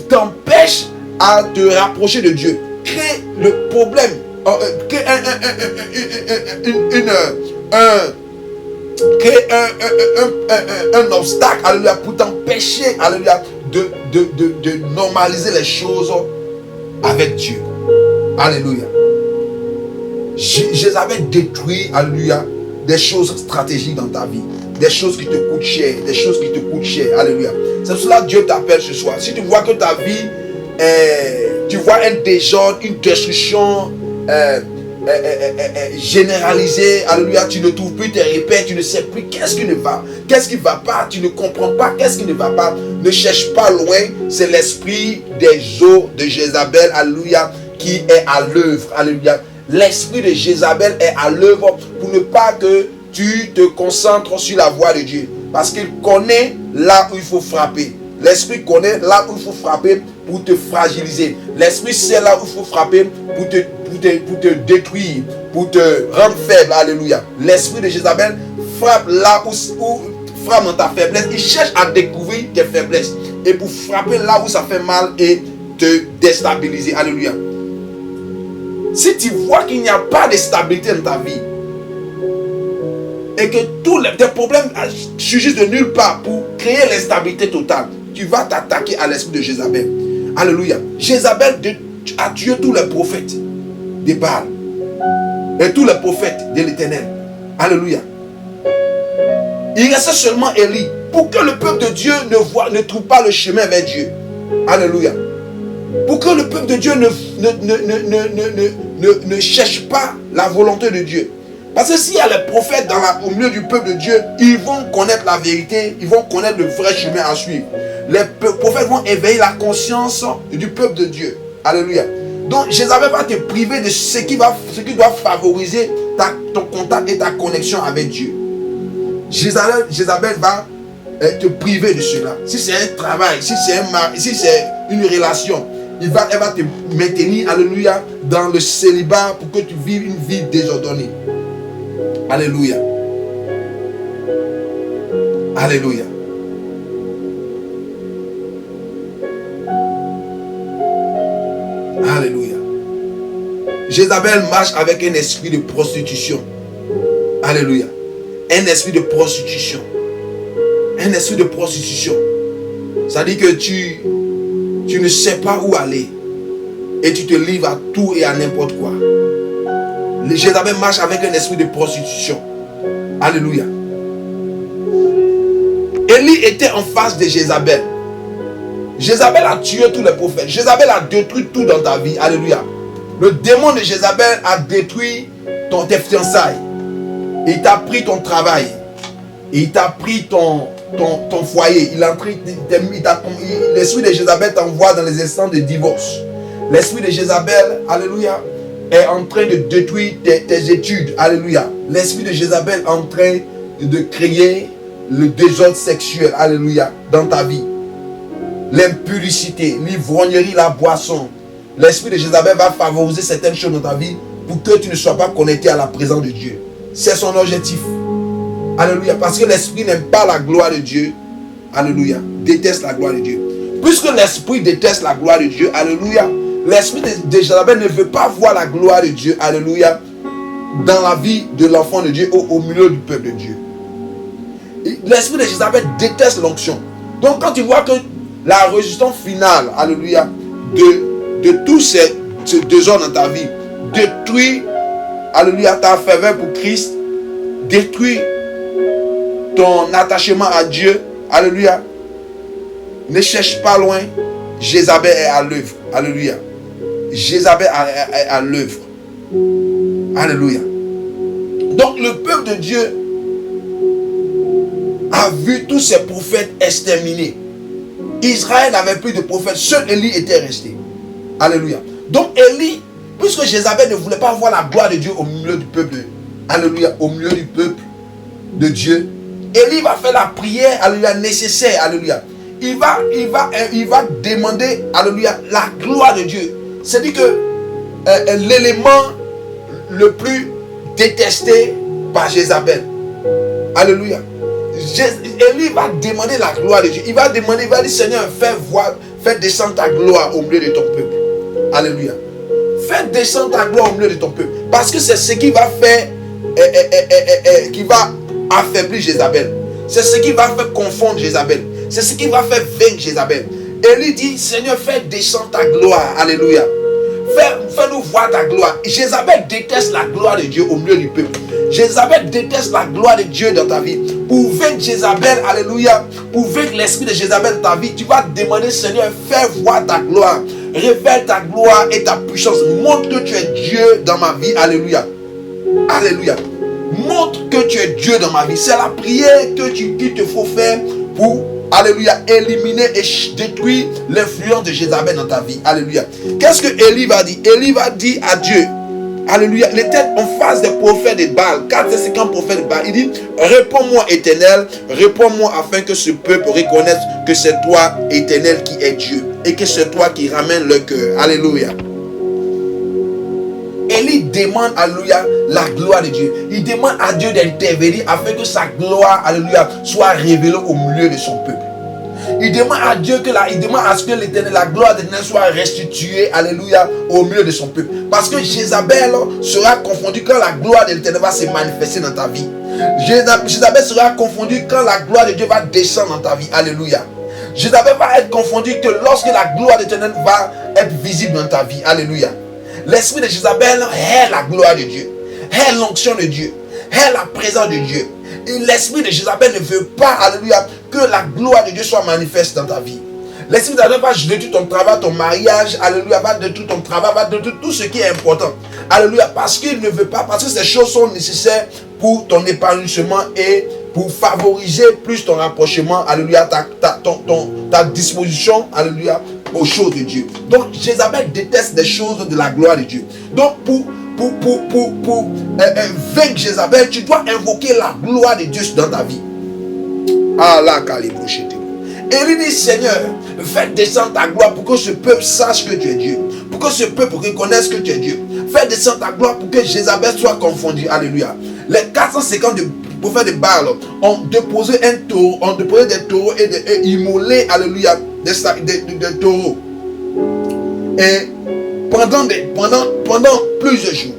t'empêche à te rapprocher de Dieu. Crée le problème. Crée un obstacle, alléluia, pour t'empêcher, alléluia, de normaliser les choses avec Dieu. Alléluia. Jézabel détruit, alléluia, des choses stratégiques dans ta vie. Des choses qui te coûtent cher. Des choses qui te coûtent cher. Alléluia. C'est pour cela que Dieu t'appelle ce soir. Si tu vois que ta vie, tu vois un désordre, une destruction, généralisé, alléluia, tu ne trouves plus tes repères, tu ne sais plus qu'est-ce qui ne va pas, tu ne comprends pas qu'est-ce qui ne va pas. Ne cherche pas loin, c'est l'esprit des eaux de Jézabel, alléluia, qui est à l'œuvre, alléluia. L'esprit de Jézabel est à l'œuvre pour ne pas que tu te concentres sur la voie de Dieu, parce qu'il connaît là où il faut frapper. L'esprit connaît là où il faut frapper pour te fragiliser. L'esprit sait là où il faut frapper pour te détruire, pour te rendre faible. Alléluia. L'esprit de Jézabel frappe là où frappe dans ta faiblesse. Il cherche à découvrir tes faiblesses et pour frapper là où ça fait mal et te déstabiliser. Alléluia. Si tu vois qu'il n'y a pas de stabilité dans ta vie et que tous tes problèmes surgissent de nulle part pour créer l'instabilité totale, tu vas t'attaquer à l'esprit de Jézabel. Alléluia. Jézabel a tué tous les prophètes de Baal et tous les prophètes de l'Éternel. Alléluia. Il restait seulement Élie pour que le peuple de Dieu ne trouve pas le chemin vers Dieu. Alléluia. Pour que le peuple de Dieu ne cherche pas la volonté de Dieu. Parce que s'il y a les prophètes au milieu du peuple de Dieu, ils vont connaître la vérité, ils vont connaître le vrai chemin à suivre. Les prophètes vont éveiller la conscience du peuple de Dieu. Alléluia. Donc Jézabel va te priver de ce qui doit favoriser ton contact et ta connexion avec Dieu. Jézabel va te priver de cela. Si c'est un travail, si c'est un mari, si c'est une relation, elle va te maintenir, alléluia, dans le célibat pour que tu vives une vie désordonnée. Alléluia. Alléluia. Alléluia. Jézabel marche avec un esprit de prostitution. Alléluia. Un esprit de prostitution. Un esprit de prostitution. Ça dit que tu ne sais pas où aller. Et tu te livres à tout et à n'importe quoi. Jézabel marche avec un esprit de prostitution. Alléluia. Élie était en face de Jézabel. Jézabel a tué tous les prophètes. Jézabel a détruit tout dans ta vie. Alléluia. Le démon de Jézabel a détruit tes fiançailles. Il t'a pris ton travail. Il t'a pris ton foyer. L'esprit de Jézabel t'envoie dans les instants de divorce. L'esprit de Jézabel, alléluia, est en train de détruire tes études. Alléluia. L'esprit de Jézabel est en train de créer le désordre sexuel. Alléluia. Dans ta vie. L'impudicité, l'ivrognerie, la boisson. L'esprit de Jézabel va favoriser certaines choses dans ta vie pour que tu ne sois pas connecté à la présence de Dieu. C'est son objectif. Alléluia. Parce que l'esprit n'aime pas la gloire de Dieu. Alléluia. Déteste la gloire de Dieu. Puisque l'esprit déteste la gloire de Dieu. Alléluia. L'esprit de Jézabel ne veut pas voir la gloire de Dieu. Alléluia. Dans la vie de l'enfant de Dieu au milieu du peuple de Dieu. L'esprit de Jézabel déteste l'onction. Donc quand tu vois que la résistance finale, alléluia, de tous ces désordres dans ta vie, détruit, alléluia, ta ferveur pour Christ, détruit ton attachement à Dieu, alléluia. Ne cherche pas loin, Jézabel est à l'œuvre, alléluia. Jézabel est à l'œuvre, alléluia. Donc le peuple de Dieu a vu tous ses prophètes exterminés. Israël n'avait plus de prophètes, seul Élie était resté. Alléluia. Donc Élie, puisque Jézabel ne voulait pas voir la gloire de Dieu au milieu du peuple, alléluia, au milieu du peuple de Dieu, Élie va faire la prière, alléluia, nécessaire, alléluia. Il va demander, alléluia, la gloire de Dieu. C'est-à-dire que l'élément le plus détesté par Jézabel. Alléluia. Élie va demander la gloire de Dieu. Il va dire, Seigneur, fais descendre ta gloire au milieu de ton peuple. Alléluia. Fais descendre ta gloire au milieu de ton peuple. Parce que c'est ce qui va faire, qui va affaiblir Jézabel. C'est ce qui va faire confondre Jézabel. C'est ce qui va faire vaincre Jézabel. Élie dit, Seigneur, fais descendre ta gloire. Alléluia. Fais-nous voir ta gloire. Jézabel déteste la gloire de Dieu au milieu du peuple. Jézabel déteste la gloire de Dieu dans ta vie. Pour vaincre Jézabel, alléluia, pour vaincre l'esprit de Jézabel dans ta vie, tu vas demander, Seigneur, fais voir ta gloire. révèle ta gloire et ta puissance. Montre que tu es Dieu dans ma vie. Alléluia. Alléluia. Montre que tu es Dieu dans ma vie. C'est la prière qu'il te faut faire pour, alléluia, éliminer et détruire l'influence de Jézabel dans ta vie. Alléluia. Qu'est-ce que Élie va dire? Élie va dire à Dieu, alléluia, il était en face des prophètes de Baal, 450 prophètes de Baal. Il dit, réponds-moi Éternel, réponds-moi afin que ce peuple reconnaisse que c'est toi Éternel qui es Dieu et que c'est toi qui ramène le cœur. Alléluia. Élie demande, alléluia, la gloire de Dieu. Il demande à Dieu d'intervenir afin que sa gloire, alléluia, soit révélée au milieu de son peuple. Il demande à Dieu il demande à ce que l'Éternel, la gloire de l'Éternel soit restituée, alléluia, au milieu de son peuple. Parce que Jézabel sera confondue quand la gloire de l'Éternel va se manifester dans ta vie. Jézabel sera confondue quand la gloire de Dieu va descendre dans ta vie. Alléluia. Jézabel va être confondue que lorsque la gloire de l'Éternel va être visible dans ta vie. Alléluia. L'esprit de Jézabel est la gloire de Dieu, est l'onction de Dieu, est la présence de Dieu. Et l'esprit de Jézabel ne veut pas, alléluia, que la gloire de Dieu soit manifeste dans ta vie. L'esprit de Jézabel va détruire ton travail, ton mariage, alléluia, va détruire ton travail, va détruire tout ce qui est important. Alléluia, parce qu'il ne veut pas, parce que ces choses sont nécessaires pour ton épanouissement et pour favoriser plus ton rapprochement, alléluia, ta disposition, alléluia, aux choses de Dieu. Donc Jézabel déteste les choses de la gloire de Dieu. Donc pour vaincre Jézabel, tu dois invoquer la gloire de Dieu dans ta vie. Allah Kalibouchete. Élie dit, Seigneur, fais descendre ta gloire pour que ce peuple sache que tu es Dieu, pour que ce peuple reconnaisse que tu es Dieu. Fais descendre ta gloire pour que Jézabel soit confondue. Alléluia. Les 450 prophètes de Baal ont déposé des taureaux et immolé, alléluia, des taureaux. Et pendant plusieurs jours,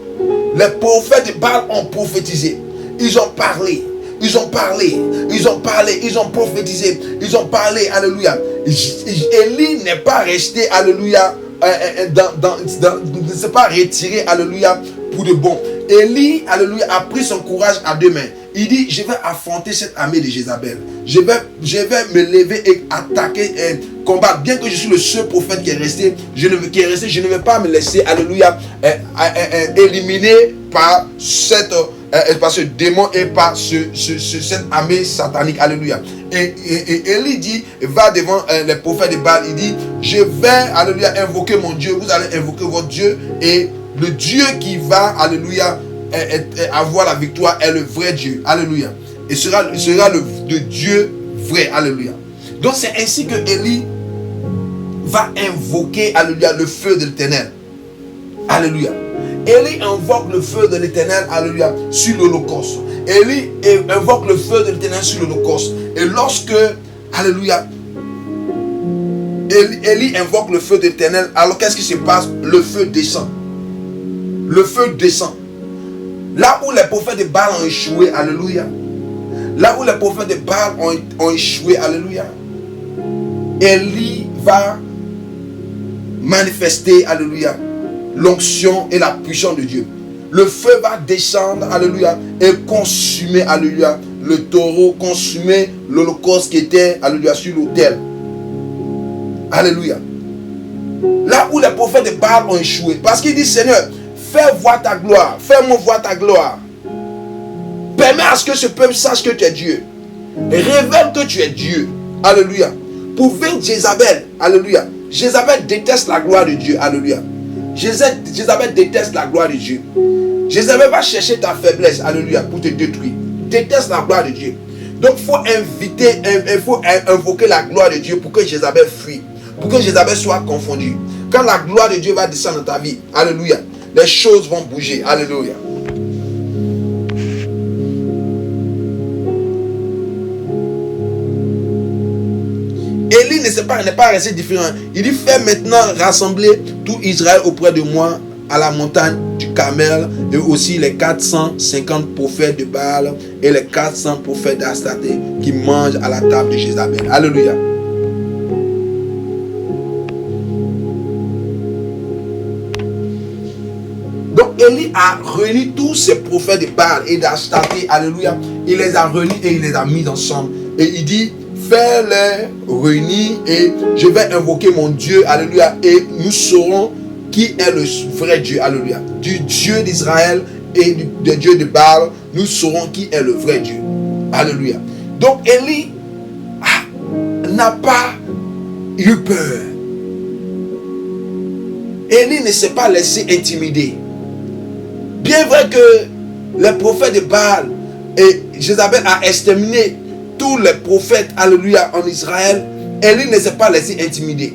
les prophètes de Baal ont prophétisé. Ils ont parlé, prophétisé, ils ont parlé, alléluia. Élie n'est pas resté, alléluia, ne s'est pas retiré, alléluia, pour de bon. Élie, alléluia, a pris son courage à deux mains. Il dit, je vais affronter cette armée de Jézabel. Je vais me lever et attaquer et combattre. Bien que je suis le seul prophète qui est resté, je ne vais pas me laisser, alléluia, éliminer par ce démon et par cette armée satanique. Alléluia. Et Élie dit, va devant les prophètes de Baal. Il dit, je vais, alléluia, invoquer mon Dieu. Vous allez invoquer votre Dieu. Et le Dieu qui va, alléluia, avoir la victoire est le vrai Dieu. Alléluia. Et sera le Dieu vrai. Alléluia. Donc c'est ainsi que Élie va invoquer, alléluia, le feu de l'Éternel. Alléluia. Élie invoque le feu de l'Éternel, alléluia, sur l'Holocauste. Élie invoque le feu de l'Éternel sur l'Holocauste. Et lorsque, alléluia, Élie invoque le feu de l'Éternel, alors qu'est-ce qui se passe? Le feu descend. Le feu descend. Là où les prophètes de Baal ont échoué, alléluia. Là où les prophètes de Baal ont échoué, alléluia. Élie va manifester, alléluia, l'onction et la puissance de Dieu. Le feu va descendre, alléluia, et consumer, alléluia, le taureau, consumer l'holocauste qui était, alléluia, sur l'autel. Alléluia. Là où les prophètes de Baal ont échoué. Parce qu'il dit, Seigneur, fais voir ta gloire. Fais-moi voir ta gloire. Permets à ce que ce peuple sache que tu es Dieu. Révèle que tu es Dieu. Alléluia. Pour vaincre Jézabel. Alléluia. Jézabel déteste la gloire de Dieu. Alléluia. Jézabel déteste la gloire de Dieu. Jézabel va chercher ta faiblesse. Alléluia. Pour te détruire. Déteste la gloire de Dieu. Donc il faut invoquer la gloire de Dieu pour que Jézabel fuit. Pour que Jézabel soit confondue. Quand la gloire de Dieu va descendre dans ta vie. Alléluia. Les choses vont bouger. Alléluia. Élie n'est pas resté différent. Il dit, fais maintenant rassembler tout Israël auprès de moi à la montagne du Carmel, et aussi les 450 prophètes de Baal et les 400 prophètes d'Astarté qui mangent à la table de Jézabel. Alléluia. Donc Élie a réuni tous ces prophètes de Baal et d'Astarté. Alléluia. Il les a réunis et il les a mis ensemble. Et il dit, fais-les réunir et je vais invoquer mon Dieu, alléluia, et nous saurons qui est le vrai Dieu, alléluia. Du Dieu d'Israël et du Dieu de Baal, nous saurons qui est le vrai Dieu, alléluia. Donc Élie n'a pas eu peur. Élie ne s'est pas laissé intimider. Bien vrai que les prophètes de Baal et Jézabel a exterminé tous les prophètes, alléluia, en Israël, Élie ne s'est pas laissé intimider.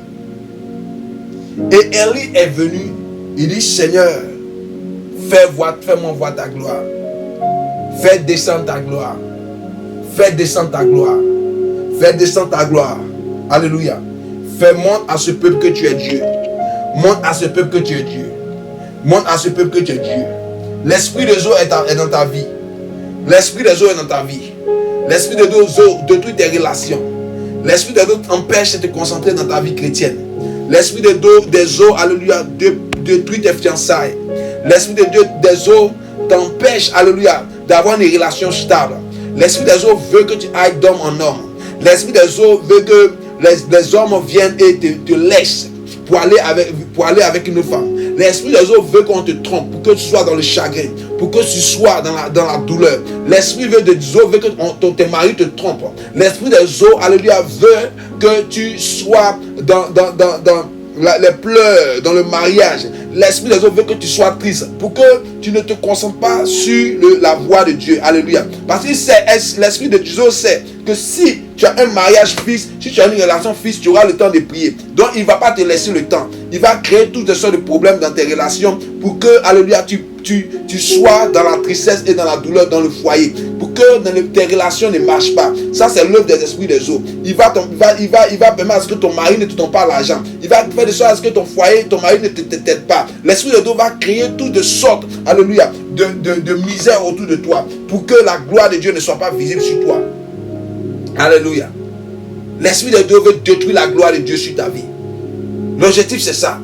Et Élie est venu, il dit, Seigneur, fais-moi voir ta gloire. Fais descendre ta gloire. Fais descendre ta gloire. Fais descendre ta gloire. Alléluia. Fais montre à ce peuple que tu es Dieu. Montre à ce peuple que tu es Dieu. Montre à ce peuple que tu es Dieu. L'esprit de Zo est dans ta vie. L'esprit de Zo est dans ta vie. L'esprit de Zo détruit tes relations. L'esprit de Zo t'empêche de te concentrer dans ta vie chrétienne. L'esprit de Zo, alléluia, détruit tes fiançailles. L'esprit de Zo t'empêche, alléluia, d'avoir une relation stable. L'esprit de Zo veut que tu ailles d'homme en homme. L'esprit de Zo veut que les hommes viennent et te laissent pour aller avec une femme. L'esprit de Zo veut qu'on te trompe, pour que tu sois dans le chagrin, pour que tu sois dans la douleur. L'esprit de Zo veut que ton mari te trompe. L'esprit de Zo, alléluia, veut que tu sois dans les pleurs, dans le mariage. L'esprit de Zo veut que tu sois triste, pour que tu ne te concentres pas sur la voix de Dieu. Alléluia. Parce que l'esprit de Zo sait que si tu as un mariage fixe, si tu as une relation fixe, tu auras le temps de prier. Donc il ne va pas te laisser le temps. Il va créer toutes sortes de problèmes dans tes relations pour que, alléluia, tu sois dans la tristesse et dans la douleur dans le foyer. Pour que tes relations ne marchent pas. Ça, c'est l'œuvre des esprits des eaux. Il va permettre à ce que ton mari ne te donne pas l'argent. Il va faire de sorte à ce que ton foyer, ton mari ne t'aide pas. L'esprit des eaux va créer toutes de sortes, alléluia, de misère autour de toi. Pour que la gloire de Dieu ne soit pas visible sur toi. Alléluia. L'esprit de Dieu veut détruire la gloire de Dieu sur ta vie. L'objectif c'est ça.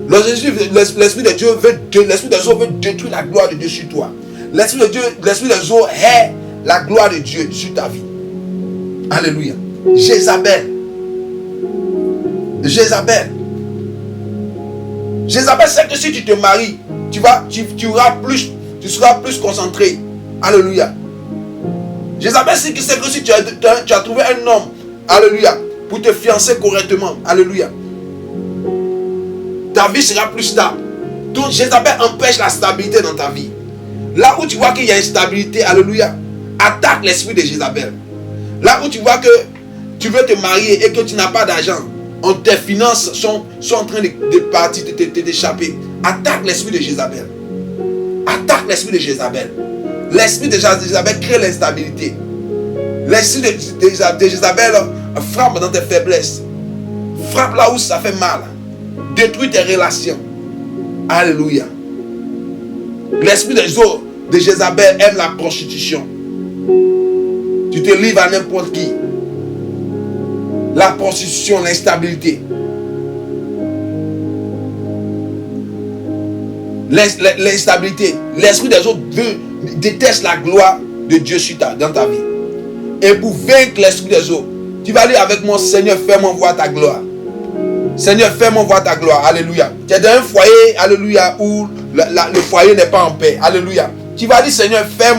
L'esprit de Dieu veut détruire la gloire de Dieu sur toi. L'esprit de Dieu hait la gloire de Dieu sur ta vie. Alléluia. Jézabel sait que si tu te maries, tu seras plus concentré. Alléluia. Jézabel sait que si tu as trouvé un homme, alléluia, pour te fiancer correctement, alléluia, ta vie sera plus stable. Donc Jézabel empêche la stabilité dans ta vie. Là où tu vois qu'il y a une stabilité, alléluia, attaque l'esprit de Jézabel. Là où tu vois que tu veux te marier et que tu n'as pas d'argent, tes finances sont en train de partir, de t'échapper, attaque l'esprit de Jézabel. Attaque l'esprit de Jézabel. L'esprit de Jézabel crée l'instabilité. L'esprit de Jézabel frappe dans tes faiblesses. Frappe là où ça fait mal. Détruit tes relations. Alléluia. L'esprit de Jézabel aime la prostitution. Tu te livres à n'importe qui. La prostitution, l'instabilité. L'instabilité. L'esprit des autres déteste la gloire de Dieu dans ta vie. Et pour vaincre l'esprit des autres, tu vas dire avec moi, Seigneur, fais-moi voir ta gloire. Seigneur, fais-moi voir ta gloire. Alléluia. Tu es dans un foyer, alléluia, où le foyer n'est pas en paix. Alléluia. Tu vas dire, Seigneur, fais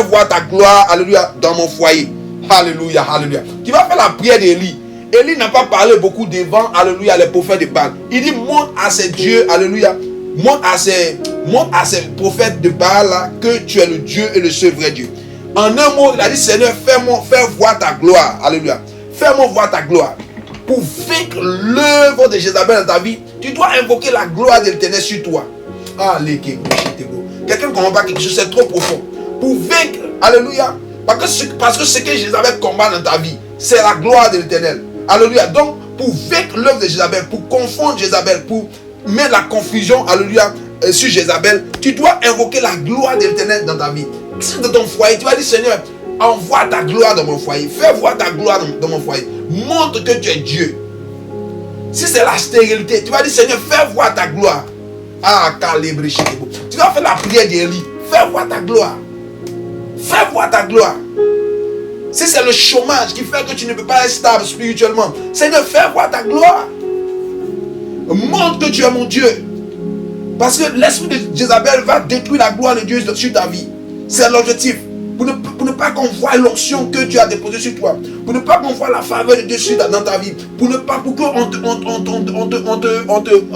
voir ta gloire, alléluia, dans mon foyer. Alléluia, alléluia. Tu vas faire la prière d'Élie. Élie n'a pas parlé beaucoup devant, alléluia, les prophètes de Baal. Il dit, montre à ces dieux, alléluia, montre à ces prophètes de Baal là, que tu es le Dieu et le seul vrai Dieu. En un mot, il a dit, Seigneur, fais voir ta gloire. Alléluia. Fais-moi voir ta gloire. Pour vaincre l'œuvre de Jézabel dans ta vie, tu dois invoquer la gloire de l'Éternel sur toi. Quelqu'un ne comprend pas quelque chose, c'est trop profond. Pour vaincre, alléluia, parce que ce que Jézabel combat dans ta vie, c'est la gloire de l'Éternel. Alléluia. Donc, pour vaincre l'œuvre de Jézabel, pour confondre Jézabel, pour mettre la confusion, alléluia, sur Jézabel, tu dois invoquer la gloire de l'Éternel dans ta vie. Si dans ton foyer, tu vas dire, Seigneur, envoie ta gloire dans mon foyer. Fais voir ta gloire dans mon foyer. Montre que tu es Dieu. Si c'est la stérilité, tu vas dire, Seigneur, fais voir ta gloire. Tu vas faire la prière d'Élie. Fais voir ta gloire. Fais voir ta gloire. Si c'est le chômage qui fait que tu ne peux pas être stable spirituellement, Seigneur, fais voir ta gloire. Montre que tu es mon Dieu. Parce que l'esprit de Jézabel va détruire la gloire de Dieu sur ta vie. C'est l'objectif. Pour ne pas qu'on voie l'onction que Dieu a déposée sur toi. Pour ne pas qu'on voie la faveur de Dieu dans ta vie. Pour qu'on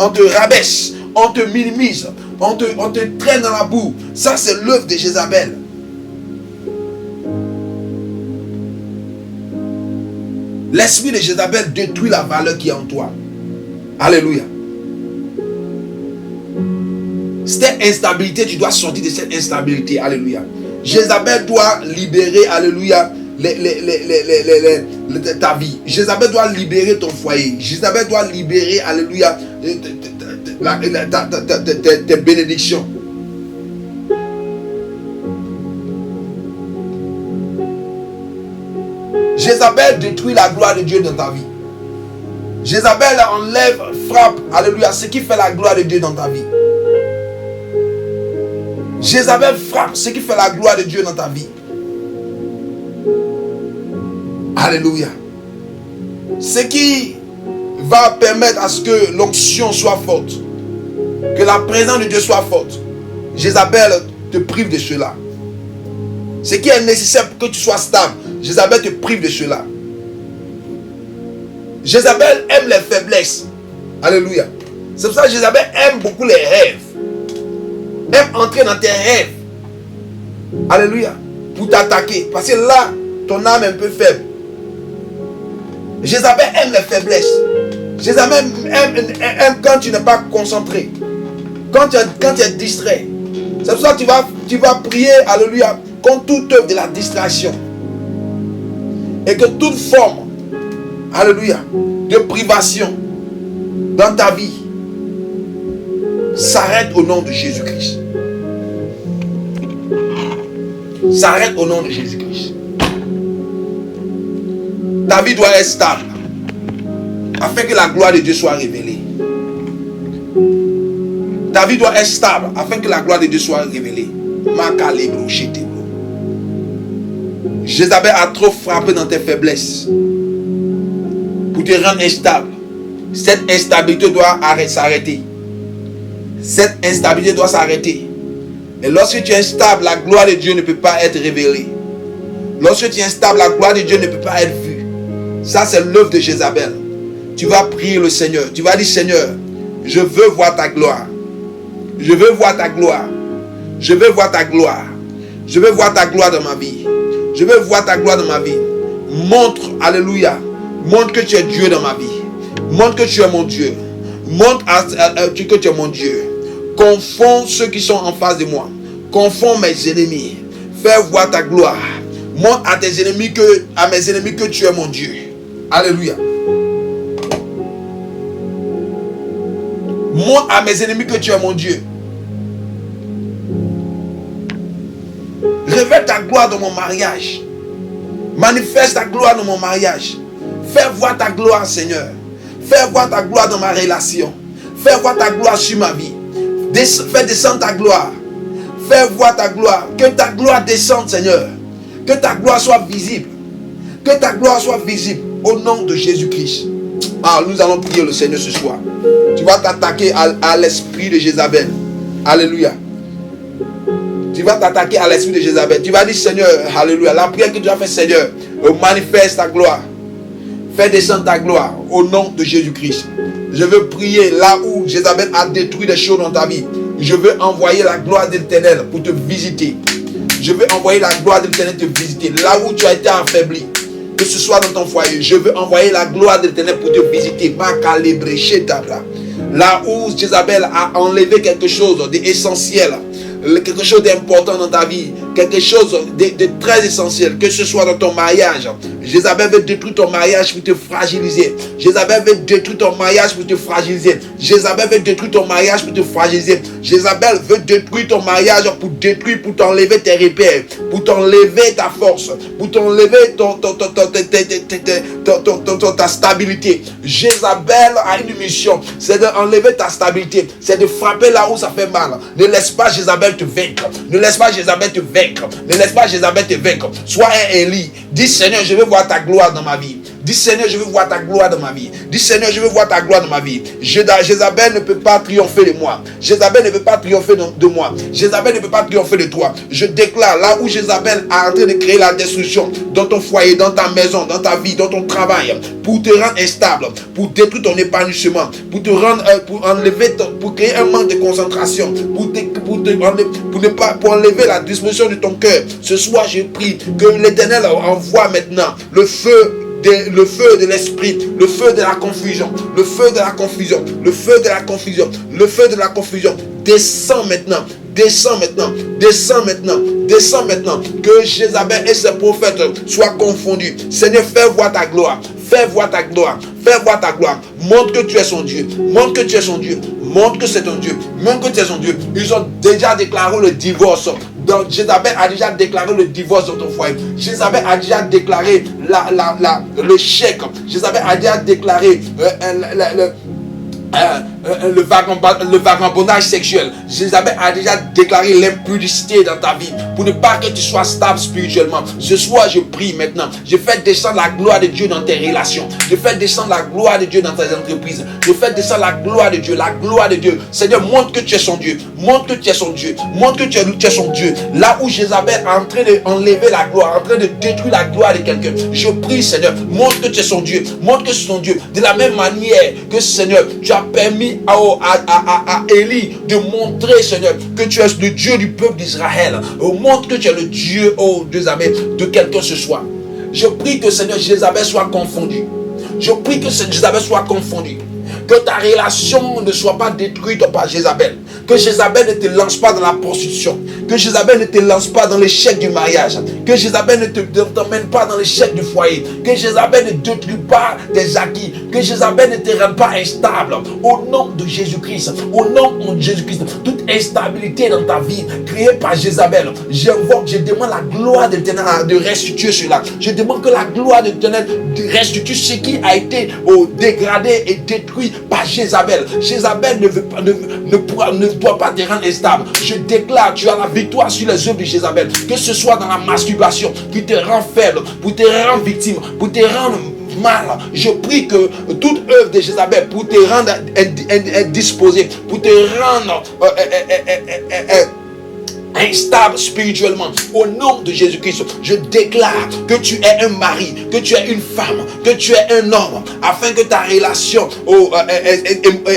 te rabaisse. On te minimise. On te traîne dans la boue. Ça, c'est l'œuvre de Jézabel. L'esprit de Jézabel détruit la valeur qui est en toi. Alléluia. Cette instabilité, tu dois sortir de cette instabilité. Alléluia. Jézabel doit libérer, alléluia, ta vie. Jézabel doit libérer ton foyer. Jézabel doit libérer, alléluia, tes bénédictions. Jézabel détruit la gloire de Dieu dans ta vie. Jézabel enlève, frappe, alléluia, ce qui fait la gloire de Dieu dans ta vie. Jézabel frappe ce qui fait la gloire de Dieu dans ta vie. Alléluia. Ce qui va permettre à ce que l'onction soit forte, que la présence de Dieu soit forte. Jézabel te prive de cela. Ce qui est nécessaire pour que tu sois stable, Jézabel te prive de cela. Jézabel aime les faiblesses. Alléluia. C'est pour ça que Jézabel aime beaucoup les rêves. Aime entrer dans tes rêves. Alléluia. Pour t'attaquer. Parce que là, ton âme est un peu faible. Jézabel aime les faiblesses. Jézabel aime quand tu n'es pas concentré. Quand tu es distrait. C'est pour ça que tu vas prier, alléluia, contre toute œuvre de la distraction. Et que toute forme, alléluia, de privation dans ta vie s'arrête au nom de Jésus-Christ. S'arrête au nom de Jésus-Christ. Ta vie doit être stable afin que la gloire de Dieu soit révélée. Ta vie doit être stable afin que la gloire de Dieu soit révélée. Jézabel a trop frappé dans tes faiblesses pour te rendre instable. Cette instabilité doit s'arrêter. Cette instabilité doit s'arrêter. Et lorsque tu es instable, la gloire de Dieu ne peut pas être révélée. Lorsque tu es instable, la gloire de Dieu ne peut pas être vue. Ça, c'est l'œuvre de Jézabel. Tu vas prier le Seigneur. Tu vas dire, Seigneur, je veux voir ta gloire. Je veux voir ta gloire. Je veux voir ta gloire. Je veux voir ta gloire dans ma vie. Je veux voir ta gloire dans ma vie. Montre, alléluia. Montre que tu es Dieu dans ma vie. Montre que tu es mon Dieu. Montre que tu es mon Dieu. Confonds ceux qui sont en face de moi. Confonds mes ennemis. Fais voir ta gloire. Montre à tes ennemis à mes ennemis que tu es mon Dieu. Alléluia. Montre à mes ennemis que tu es mon Dieu. Révèle ta gloire dans mon mariage. Manifeste ta gloire dans mon mariage. Fais voir ta gloire, Seigneur. Fais voir ta gloire dans ma relation. Fais voir ta gloire sur ma vie. Fais descendre ta gloire. Fais voir ta gloire. Que ta gloire descende, Seigneur. Que ta gloire soit visible. Que ta gloire soit visible. Au nom de Jésus-Christ. Nous allons prier le Seigneur ce soir. Tu vas t'attaquer à l'esprit de Jézabel. Alléluia. Tu vas t'attaquer à l'esprit de Jézabel. Tu vas dire, Seigneur, alléluia. La prière que tu as fait, Seigneur, manifeste ta gloire. Fais descendre ta gloire au nom de Jésus-Christ. Je veux prier là où Jézabel a détruit des choses dans ta vie. Je veux envoyer la gloire de l'Éternel pour te visiter. Je veux envoyer la gloire de l'Éternel te visiter. Là où tu as été affaibli, que ce soit dans ton foyer, je veux envoyer la gloire de l'Éternel pour te visiter. Là où Jézabel a enlevé quelque chose d'essentiel, quelque chose d'important dans ta vie, quelque chose de très essentiel, que ce soit dans ton mariage, Jézabel veut détruire ton mariage pour te fragiliser. Jézabel veut détruire ton mariage pour te fragiliser. Jézabel veut détruire ton mariage pour te fragiliser. Jézabel veut détruire ton mariage pour t'enlever tes repères, pour t'enlever ta force, pour t'enlever ta stabilité. Jézabel a une mission, c'est d'enlever ta stabilité, c'est de frapper là où ça fait mal. Ne laisse pas Jézabel te vaincre. Ne laisse pas Jézabel te vaincre. Ne laisse pas Jézabel te vaincre. Sois un Élie. Dis Seigneur, je veux voir ta gloire dans ma vie. Dis Seigneur, je veux voir ta gloire dans ma vie. Dis Seigneur, je veux voir ta gloire dans ma vie. Jézabel ne peut pas triompher de moi. Jézabel ne peut pas triompher de moi. Jézabel ne peut pas triompher de toi. Je déclare, là où Jézabel est en train de créer la destruction, dans ton foyer, dans ta maison, dans ta vie, dans ton travail, pour te rendre instable, pour détruire ton épanouissement, pour te rendre, pour enlever, pour créer un manque de concentration, pour enlever la disposition de ton cœur. Ce soir, je prie que l'Éternel envoie maintenant le feu de l'esprit, le feu de la confusion, le feu de la confusion, le feu de la confusion, le feu de la confusion. Descends maintenant, descends maintenant, descends maintenant, descends maintenant. Que Jézabel et ses prophètes soient confondus. Seigneur, fais voir ta gloire, fais voir ta gloire, fais voir ta gloire. Montre que tu es son Dieu, montre que tu es son Dieu, montre que c'est ton Dieu, montre que tu es son Dieu. Ils ont déjà déclaré le divorce. Donc Jézabel a déjà déclaré le divorce dans ton foyer. Jézabel a déjà déclaré le chèque. Jézabel a déjà déclaré le vagabondage sexuel. Jézabel a déjà déclaré l'impudicité dans ta vie pour ne pas que tu sois stable spirituellement. Ce soir, je prie maintenant. Je fais descendre la gloire de Dieu dans tes relations. Je fais descendre la gloire de Dieu dans tes entreprises. Je fais descendre la gloire de Dieu. La gloire de Dieu. Seigneur, montre que tu es son Dieu. Montre que tu es son Dieu. Montre que tu es son Dieu. Là où Jézabel est en train d'enlever la gloire, en train de détruire la gloire de quelqu'un, je prie, Seigneur, montre que tu es son Dieu. Montre que tu es son Dieu. De la même manière que, Seigneur, tu as permis à Élie de montrer, Seigneur, que tu es le Dieu du peuple d'Israël. Montre que tu es le Dieu, de quelqu'un ce soir. Je prie que, Seigneur, Jézabel soit confondue. Je prie que Jézabel soit confondue. Que ta relation ne soit pas détruite par Jézabel. Que Jézabel ne te lance pas dans la prostitution. Que Jézabel ne te lance pas dans l'échec du mariage. Que Jézabel ne t'emmène pas dans l'échec du foyer. Que Jézabel ne détruit pas tes acquis. Que Jézabel ne te rende pas instable. Au nom de Jésus-Christ. Au nom de Jésus-Christ. Toute instabilité dans ta vie créée par Jézabel. Je demande la gloire de l'Éternel de restituer cela. Je demande que la gloire de l'Éternel restitue ce qui a été dégradé et détruit par Jézabel. Jézabel ne doit pas te rendre instable. Je déclare, tu as la victoire sur les œuvres de Jézabel. Que ce soit dans la masturbation qui te rend faible, pour te rendre victime, pour te rendre mal. Je prie que toute œuvre de Jézabel pour te rendre indisposé, pour te rendre instable spirituellement, au nom de Jésus-Christ, je déclare que tu es un mari, que tu es une femme, que tu es un homme, afin que ta relation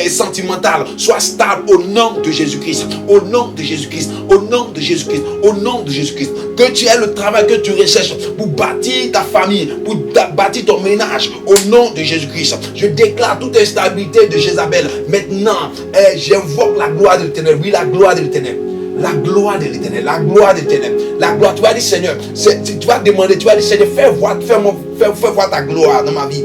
sentimentale soit stable au nom de Jésus-Christ, au nom de Jésus-Christ, au nom de Jésus-Christ, au nom de Jésus-Christ. Que tu aies le travail que tu recherches pour bâtir ta famille, pour bâtir ton ménage, au nom de Jésus-Christ. Je déclare toute instabilité de Jézabel. Maintenant, j'invoque la gloire de l'Éternel. Oui, la gloire de l'Éternel. La gloire de l'Éternel, la gloire de l'Éternel, la gloire. Tu vas dire, Seigneur, tu vas demander, tu vas dire, Seigneur, fais voir ta gloire dans ma vie.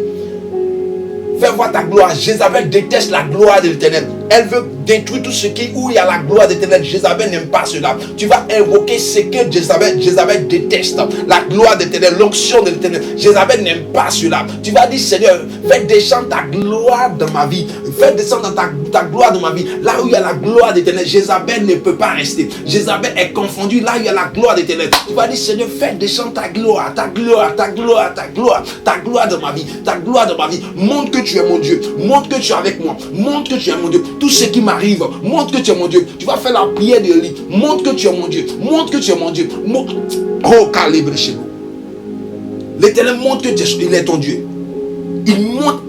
Fais voir ta gloire. Jézabel déteste la gloire de l'Éternel. Elle veut détruire tout ce où il y a la gloire de l'Éternel. Jézabel n'aime pas cela. Tu vas invoquer ce que Jézabel déteste. La gloire de l'Éternel, l'onction de l'Éternel. Jézabel n'aime pas cela. Tu vas dire, Seigneur, fais descendre ta gloire dans ma vie. Fais descendre ta gloire dans ma vie. Là où il y a la gloire de l'Éternel, Jézabel ne peut pas rester. Jézabel est confondue. Là où il y a la gloire de l'Éternel. Tu vas dire, Seigneur, fais descendre ta gloire, ta gloire, ta gloire, ta gloire, ta gloire dans ma vie. Ta gloire dans ma vie. Montre que tu es mon Dieu. Montre que tu es avec moi. Montre que tu es mon Dieu. Tout ce qui m'arrive, montre que tu es mon Dieu. Tu vas faire la prière de Élie. Montre que tu es mon Dieu. Montre que tu es mon Dieu. Oh, calibre chez vous. L'Éternel montre qu'il est ton Dieu. Il montre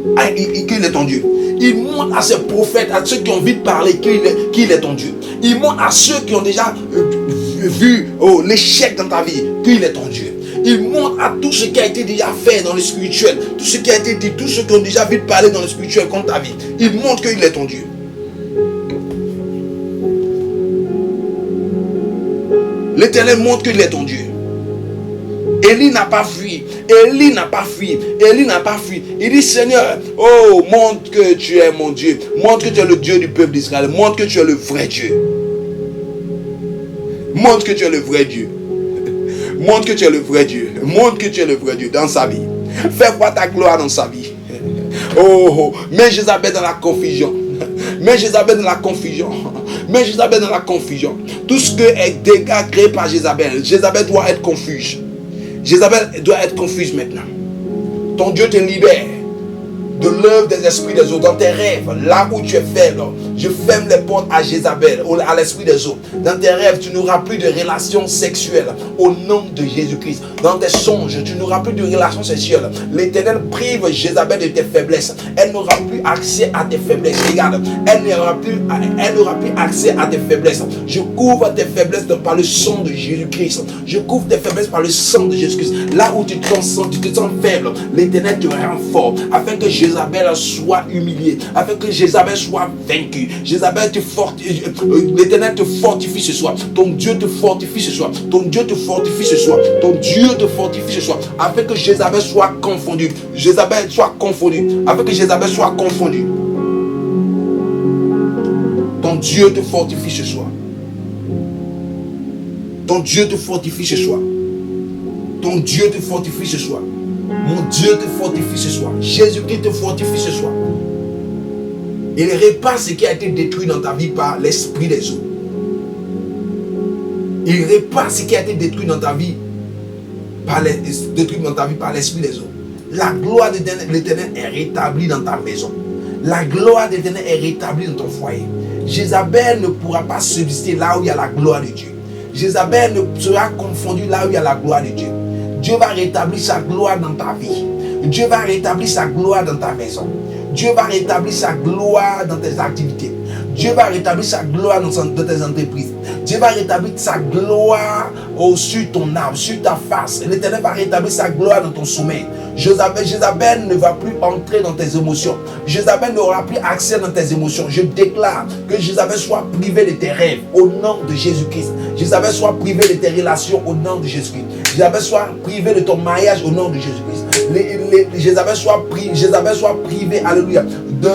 qu'il est ton Dieu. Il montre à ses prophètes, à ceux qui ont envie de parler qu'il est ton Dieu. Il montre à ceux qui ont déjà vu l'échec dans ta vie qu'il est ton Dieu. Il montre à tout ce qui a été déjà fait dans le spirituel, tout ce qui a été dit, tous ceux qui ont déjà envie de parler dans le spirituel contre ta vie. Il montre qu'il est ton Dieu. L'Éternel montre qu'il est ton Dieu. Élie n'a pas fui. Élie n'a pas fui. Élie n'a pas fui. Il dit, Seigneur, oh, montre que tu es mon Dieu. Montre que tu es le Dieu du peuple d'Israël. Montre que tu es le vrai Dieu. Montre que tu es le vrai Dieu. Montre que tu es le vrai Dieu. Montre que tu es le vrai Dieu dans sa vie. Fais voir ta gloire dans sa vie. Oh, mets Jézabel dans la confusion. Mets Jézabel dans la confusion. Mets Jézabel dans la confusion. Tout ce que est dégâts créés par Jézabel, Jézabel doit être confuse. Jézabel doit être confuse maintenant. Ton Dieu te libère de l'œuvre des esprits des eaux dans tes rêves, là où tu es faible. Je ferme les portes à Jézabel, à l'esprit des eaux. Dans tes rêves, tu n'auras plus de relations sexuelles au nom de Jésus-Christ. Dans tes songes, tu n'auras plus de relations sexuelles. L'Éternel prive Jézabel de tes faiblesses. Elle n'aura plus accès à tes faiblesses. Regarde, elle n'aura plus accès à tes faiblesses. Je couvre tes faiblesses par le sang de Jésus-Christ. Je couvre tes faiblesses par le sang de Jésus-Christ. Là où tu te sens faible, l'Éternel te rend fort afin que Jézabel soit humiliée, afin que Jézabel soit vaincue. Jézabel te fortifie, l'Éternel te fortifie ce soir. Ton Dieu te fortifie ce soir. Ton Dieu te fortifie ce soir. Ton Dieu te fortifie ce soir. Afin que Jézabel soit confondue. Jézabel soit confondue. Afin que Jézabel soit confondue. Ton Dieu te fortifie ce soir. Ton Dieu te fortifie ce soir. Ton Dieu te fortifie ce soir. Mon Dieu te fortifie ce soir. Jésus-Christ te fortifie ce soir. Il répare ce qui a été détruit dans ta vie par l'esprit des eaux. Il répare ce qui a été détruit dans ta vie par l'esprit des eaux. La gloire de l'Éternel est rétablie dans ta maison. La gloire de l'Éternel est rétablie dans ton foyer. Jézabel ne pourra pas subsister là où il y a la gloire de Dieu. Jézabel ne sera confondue là où il y a la gloire de Dieu. Dieu va rétablir sa gloire dans ta vie. Dieu va rétablir sa gloire dans ta maison. Dieu va rétablir sa gloire dans tes activités. Dieu va rétablir sa gloire dans tes entreprises. Dieu va rétablir sa gloire sur ton âme, sur ta face. L'Éternel va rétablir sa gloire dans ton sommeil. Jézabel ne va plus entrer dans tes émotions. Jézabel n'aura plus accès dans tes émotions. Je déclare que Jézabel soit privé de tes rêves au nom de Jésus-Christ. Jézabel soit privé de tes relations au nom de Jésus-Christ. Jézabel soit privé de ton mariage au nom de Jésus-Christ. Jézabel soit privé, alléluia, de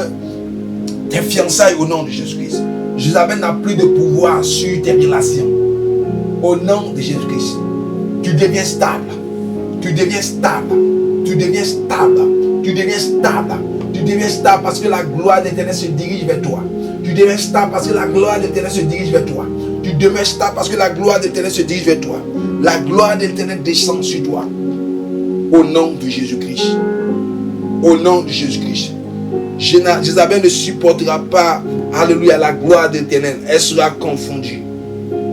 tes fiançailles au nom de Jésus-Christ. Jézabel n'a plus de pouvoir sur tes relations au nom de Jésus-Christ. Tu deviens stable. Tu deviens stable. Tu deviens stable. Tu deviens stable. Tu deviens stable parce que la gloire de l'Éternel se dirige vers toi. Tu deviens stable parce que la gloire de l'Éternel se dirige vers toi. Tu demeures stable parce que la gloire de l'Éternel se dirige vers toi. La gloire de l'Éternel descend sur toi. Au nom de Jésus-Christ. Au nom de Jésus-Christ. Jézabel ne supportera pas, alléluia, la gloire de l'Éternel. Elle sera confondue.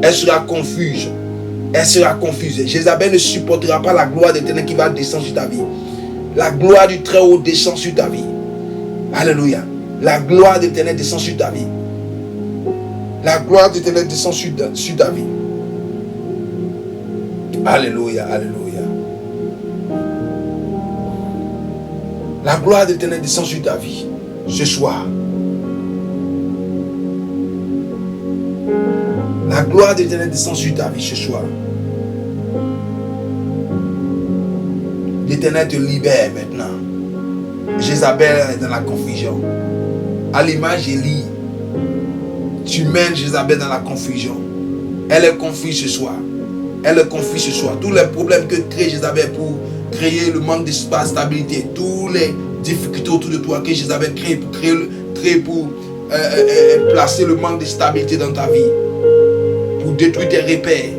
Elle sera confuse. Elle sera confuse. Jézabel ne supportera pas la gloire de l'Éternel qui va descendre sur ta vie. La gloire du Très-Haut descend sur ta vie. Alléluia. La gloire de l'Éternel descend sur ta vie. La gloire de l'Éternel descend sur ta vie. Alléluia, alléluia. La gloire de l'Éternel descend sur ta vie ce soir. La gloire de l'Éternel descend sur ta vie ce soir. L'Éternel te libère maintenant. Jézabel est dans la confusion. À l'image d'Élie, tu mènes Jézabel dans la confusion. Elle est confuse ce soir. Elle est confuse ce soir. Tous les problèmes que crée Jézabel pour créer le manque de stabilité, tous les difficultés autour de toi que Jézabel crée pour placer le manque de stabilité dans ta vie, pour détruire tes repères.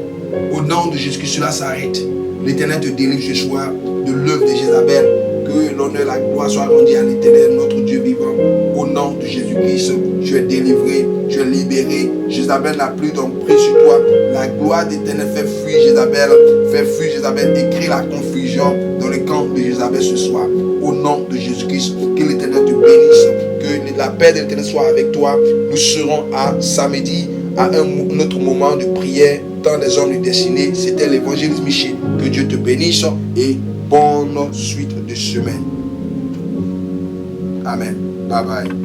Au nom de Jésus, que cela s'arrête. L'Éternel te délivre ce soir de l'œuvre de Jézabel. Que l'honneur et la gloire soient rendus à l'Éternel, notre Dieu vivant. Au nom de Jésus-Christ, tu es délivré, tu es libéré. Jézabel n'a plus d'emprise sur toi. La gloire d'Éternel fait fuir Jézabel. Fait fuir Jézabel. Écris la confusion dans le camp de Jézabel ce soir. Au nom de Jésus-Christ, que l'Éternel te bénisse. Que la paix de l'Éternel soit avec toi. Nous serons à samedi, à un autre moment de prière dans les hommes destinés. C'était l'évangéliste Michel. Que Dieu te bénisse et bonne suite de semaine. Amen. Bye bye.